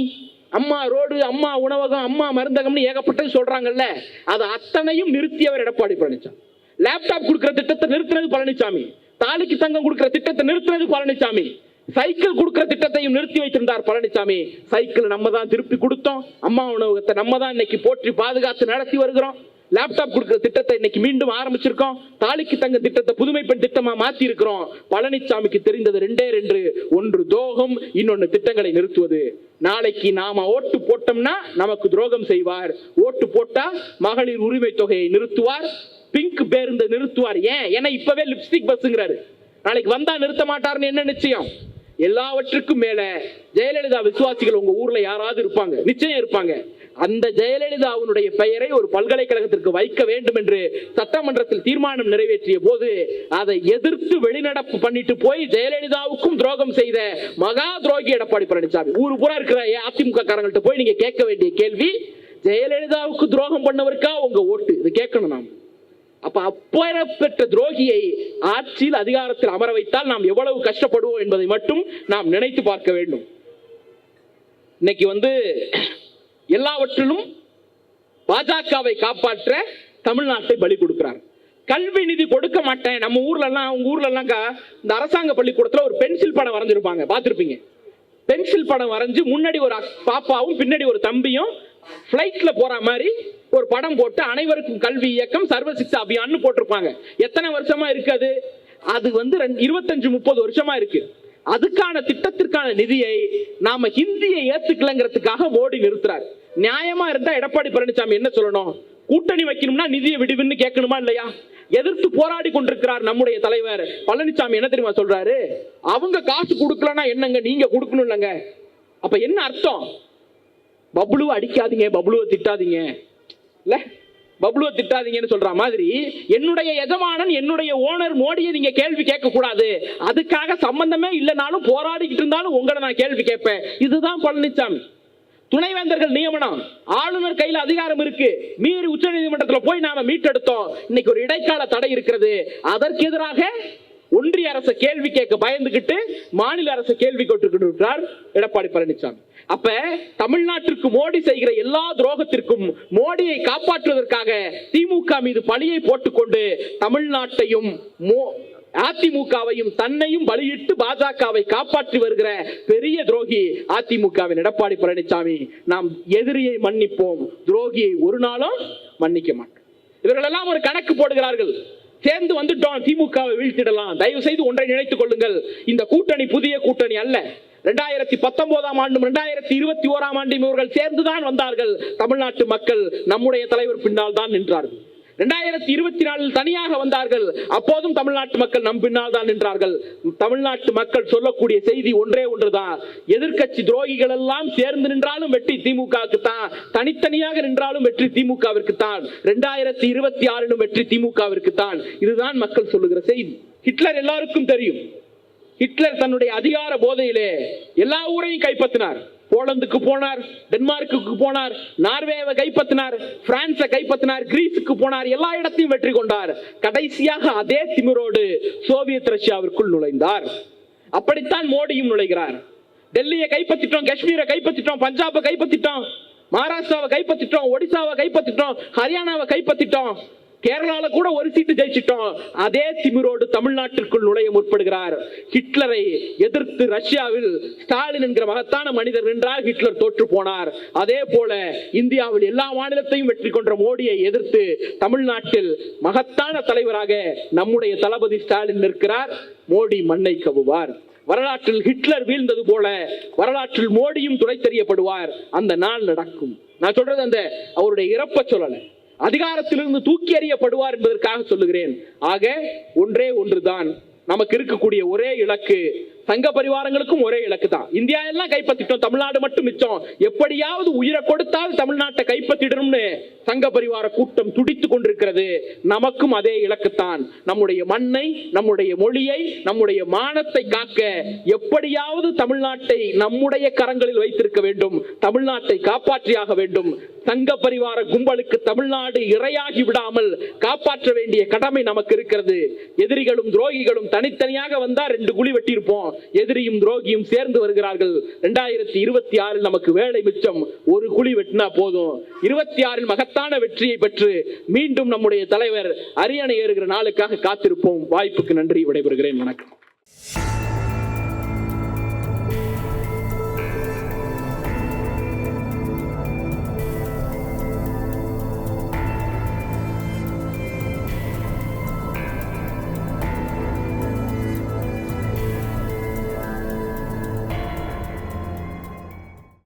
அம்மா ரோடு, அம்மா உணவகம், அம்மா மருந்தகம்னு ஏகப்பட்டது சொல்றாங்கல்ல, அது அத்தனையும் நிறுத்தியவர் எடப்பாடி பழனிசாமி. லேப்டாப் கொடுக்கிற திட்டத்தை நிறுத்தினது பழனிசாமி. தாலிக்கு தங்கம் கொடுக்கிற திட்டத்தை நிறுத்தினது பழனிசாமி. சைக்கிள் கொடுக்கிற திட்டத்தையும் நிறுத்தி வைத்திருந்தார் பழனிசாமி. சைக்கிள் நம்ம தான் திருப்பி கொடுத்தோம். அம்மா உணவகத்தை நம்ம தான் இன்னைக்கு போற்றி பாதுகாத்து நடத்தி வருகிறோம். லேப்டாப் கொடுக்கிற திட்டத்தை இன்னைக்கு மீண்டும் ஆரம்பிச்சிருக்கோம். தாலிக்கு தங்க திட்டத்தை புதுமை பெண் திட்டமா மாத்தி இருக்கிறோம். பழனிசாமிக்கு தெரிந்தது 2 ஒன்று துரோகம், இன்னொன்னு திட்டங்களை நிறுத்துவது. நாளைக்கு நாம ஓட்டு போட்டோம்னா நமக்கு துரோகம் செய்வார். ஓட்டு போட்டா மகளிர் உரிமை தொகையை நிறுத்துவார், பிங்க் பேருந்தை நிறுத்துவார். ஏன்னா இப்பவே லிப்ஸ்டிக் பஸ்ங்கிறாரு. நாளைக்கு வந்தா நிறுத்த மாட்டாருன்னு என்ன நிச்சயம்? எல்லாவற்றுக்கும் மேல ஜெயலலிதா விசுவாசிகள் உங்க ஊர்ல யாராவது இருப்பாங்க, நிச்சயம் இருப்பாங்க. அந்த ஜெயலலிதாவுடைய பெயரை ஒரு பல்கலைக்கழகத்திற்கு வைக்க வேண்டும் என்று சட்டமன்றத்தில் தீர்மானம் நிறைவேற்றிய போது அதை எதிர்த்து வெளிநடப்பு பண்ணிட்டு போய் ஜெயலலிதாவுக்கும் துரோகம் செய்த மகா துரோகி எடப்பாடி பழனிசாமி. ஊரு பூரா இருக்கிற அதிமுக காரங்கள்ட்ட போய் நீங்க கேட்க வேண்டிய கேள்வி, ஜெயலலிதாவுக்கு துரோகம் பண்ணவருக்கா உங்க ஓட்டு? இது கேட்கணும் நாம். அப்ப அப்பேற்பட்ட துரோகியை ஆட்சியில் அதிகாரத்தில் அமர வைத்தால் நாம் எவ்வளவு கஷ்டப்படுவோம் என்பதை மட்டும் நாம் நினைத்து பார்க்க வேண்டும். இன்னைக்கு எல்லாவற்றிலும் பாஜகவை காப்பாற்ற தமிழ்நாட்டை பலி கொடுக்கிறார். கல்வி நிதி கொடுக்க மாட்டேன். நம்ம ஊர்ல எல்லாம், உங்க ஊர்ல எல்லாம் இந்த அரசாங்க பள்ளிக்கூடத்துல ஒரு பென்சில் படம் வரைஞ்சிருப்பாங்க, பார்த்திருப்பீங்க. பென்சில் படம் வரைஞ்சு முன்னாடி ஒரு பாப்பாவும் பின்னாடி ஒரு தம்பியும் பிளைட்ல போற மாதிரி ஒரு படம் போட்டு அனைவருக்கும் கல்வி இயக்கம் சர்வ சிக்ஷா அபியான் போட்டிருப்பாங்க. எத்தனை வருஷமா இருக்கு அது? அது 25-30 வருஷமா இருக்கு. அதுக்கான திட்டத்திற்கான நிதியை நாம ஹிந்தியை ஏத்துக்கலங்கிறதுக்காக மோடி நிறுத்துறாரு. நியாயமா இருந்தா எடப்பாடி பழனிசாமி என்ன சொல்லணும்? கூட்டணி வைக்கணும்னா நிதியை விடுவின்னு கேட்கணுமா இல்லையா? எதிர்த்து போராடி கொண்டிருக்கிறார் நம்முடைய தலைவர் பழனிசாமி. என்ன தெரியுமா சொல்றாரு? அவங்க காசு கொடுக்கலன்னா என்னங்க, நீங்க கொடுக்கணும் இல்லைங்க. அப்ப என்ன அர்த்தம்? பப்ளுவை அடிக்காதீங்க, பப்ளுவை திட்டாதீங்க, இல்ல பப்ளுவை திட்டாதீங்கன்னு சொல்ற மாதிரி என்னுடைய எஜமானன், என்னுடைய ஓனர் மோடியை நீங்க கேள்வி கேட்க கூடாது, அதுக்காக சம்பந்தமே இல்லைனாலும் போராடிக்கிட்டு இருந்தாலும் உங்களை நான் கேள்வி கேட்பேன். இதுதான் பழனிசாமி. துணைவேந்தர்கள் நியமனம், ஆளுநர் கையில் அதிகாரம் இருக்கு, மீறி உச்ச நீதிமன்றத்தில் போய் நாம மீட்டெடுத்தோம். இன்னைக்கு ஒரு இடைக்கால தடை இருக்கிறது. அதற்கு எதிராக ஒன்றிய அரசை கேள்வி கேட்க பயந்துகிட்டு மாநில அரசை கேள்வி கேட்டுக்கிட்டு எடப்பாடி பழனிசாமி. அப்ப தமிழ்நாட்டிற்கு மோடி செய்கிற எல்லா துரோகத்திற்கும் மோடியை காப்பாற்றுவதற்காக திமுக மீது பழியை போட்டுக்கொண்டு தமிழ்நாட்டையும் அதிமுகவையும் தன்னையும் பலியிட்டு பாஜகவை காப்பாற்றி வருகிற பெரிய துரோகி அதிமுகவின் எடப்பாடி பழனிசாமி. நாம் எதிரியை மன்னிப்போம், துரோகியை ஒரு நாளும் மன்னிக்க மாட்டோம். இவர்கள் எல்லாம் ஒரு கணக்கு போடுகிறார்கள். சேர்ந்து வந்துட்டோம், திமுகவை வீழ்த்திடலாம். தயவு செய்து ஒன்றை நினைத்துக் கொள்ளுங்கள், இந்த கூட்டணி புதிய கூட்டணி அல்ல. 2019 ஆண்டும் 2021 ஆண்டும் இவர்கள் சேர்ந்துதான் வந்தார்கள். தமிழ்நாட்டு மக்கள் நம்முடைய தலைவர் பின்னால் தான் நின்றார்கள். 2024 தனியாக வந்தார்கள், அப்போதும் தமிழ்நாட்டு மக்கள் நம் பின்னால் தான் நின்றார்கள். தமிழ்நாட்டு மக்கள் சொல்லக்கூடிய செய்தி ஒன்றே ஒன்றுதான், எதிர்க்கட்சி துரோகிகள் எல்லாம் சேர்ந்து நின்றாலும் வெற்றி திமுகவுக்கு தான், தனித்தனியாக நின்றாலும் வெற்றி திமுகவிற்கு தான், 2026 வெற்றி திமுகவிற்கு தான். இதுதான் மக்கள் சொல்லுகிற செய்தி. ஹிட்லர் எல்லாருக்கும் தெரியும். ஹிட்லர் தன்னுடைய அதிகார போதையிலே எல்லா ஊரையும் கைப்பற்றினார். போலந்துக்கு போனார், டென்மார்க்கு போனார், நார்வேவை கைப்பற்றினார், பிரான்ஸை கைப்பற்றினார், கிரீஸுக்கு போனார், எல்லா இடத்தையும் வெற்றி கொண்டார். கடைசியாக அதே திமிரோடு சோவியத் ரஷ்யாவிற்குள் நுழைந்தார். அப்படித்தான் மோடியும் நுழைகிறார். டெல்லியை கைப்பற்றிட்டோம், காஷ்மீரை கைப்பற்றிட்டோம், பஞ்சாபை கைப்பற்றிட்டோம், மகாராஷ்டிராவை கைப்பற்றிட்டோம், ஒடிசாவை கைப்பற்றிட்டோம், ஹரியானாவை கைப்பற்றிட்டோம், கேரளால கூட ஒரு சீட்டு ஜெயிச்சிட்டோம். அதே திமிரோடு தமிழ்நாட்டிற்குள் நுழைய முற்படுகிறார். ஹிட்லரை எதிர்த்து ரஷ்யாவில் ஸ்டாலின் என்கிற மகத்தான மனிதர் நின்றார், ஹிட்லர் தோற்று போனார். அதே போல இந்தியாவில் எல்லா மாநிலத்தையும் வெற்றி கொண்ட மோடியை எதிர்த்து தமிழ்நாட்டில் மகத்தான தலைவராக நம்முடைய தளபதி ஸ்டாலின் நிற்கிறார். மோடி மண்ணை கவுவார். வரலாற்றில் ஹிட்லர் வீழ்ந்தது போல வரலாற்றில் மோடியும் துடை தெரியப்படுவார். அந்த நாள் நடக்கும். நான் சொல்றது அந்த அவருடைய இறப்ப சொல்லல, அதிகாரத்திலிருந்து தூக்கி எறியப்படுவார் என்பதற்காக சொல்லுகிறேன். ஆக ஒன்றே ஒன்றுதான் நமக்கு இருக்கக்கூடிய ஒரே இலக்கு. சங்க பரிவாரங்களுக்கும் ஒரே இலக்கு தான். இந்தியா எல்லாம் கைப்பற்றிட்டோம், தமிழ்நாடு மட்டும் மிச்சம், எப்படியாவது உயிரை கொடுத்தால் தமிழ்நாட்டை கைப்பற்றிடணும்னு சங்க பரிவார கூட்டம் துடித்துக் கொண்டிருக்கிறது. நமக்கும் அதே இலக்குத்தான். நம்முடைய மண்ணை, நம்முடைய மொழியை, நம்முடைய மானத்தை காக்க எப்படியாவது தமிழ்நாட்டை நம்முடைய கரங்களில் வைத்திருக்க வேண்டும், தமிழ்நாட்டை காப்பாற்றியாக வேண்டும். சங்க பரிவார கும்பலுக்கு தமிழ்நாடு இரையாகி விடாமல் காப்பாற்ற வேண்டிய கடமை நமக்கு இருக்கிறது. எதிரிகளும் துரோகிகளும் தனித்தனியாக வந்தா 2 குழி வெட்டியிருப்போம், எதிரியும் துரோகியும் சேர்ந்து வருகிறார்கள். 2026 நமக்கு வேலை மிச்சம், ஒரு குழி வெட்டினா போதும். 26 மகத்தான வெற்றியை பெற்று மீண்டும் நம்முடைய தலைவர் அரியணை ஏறுகிற நாளுக்காக காத்திருப்போம். வாய்ப்புக்கு நன்றி, விடைபெறுகிறேன். வணக்கம்.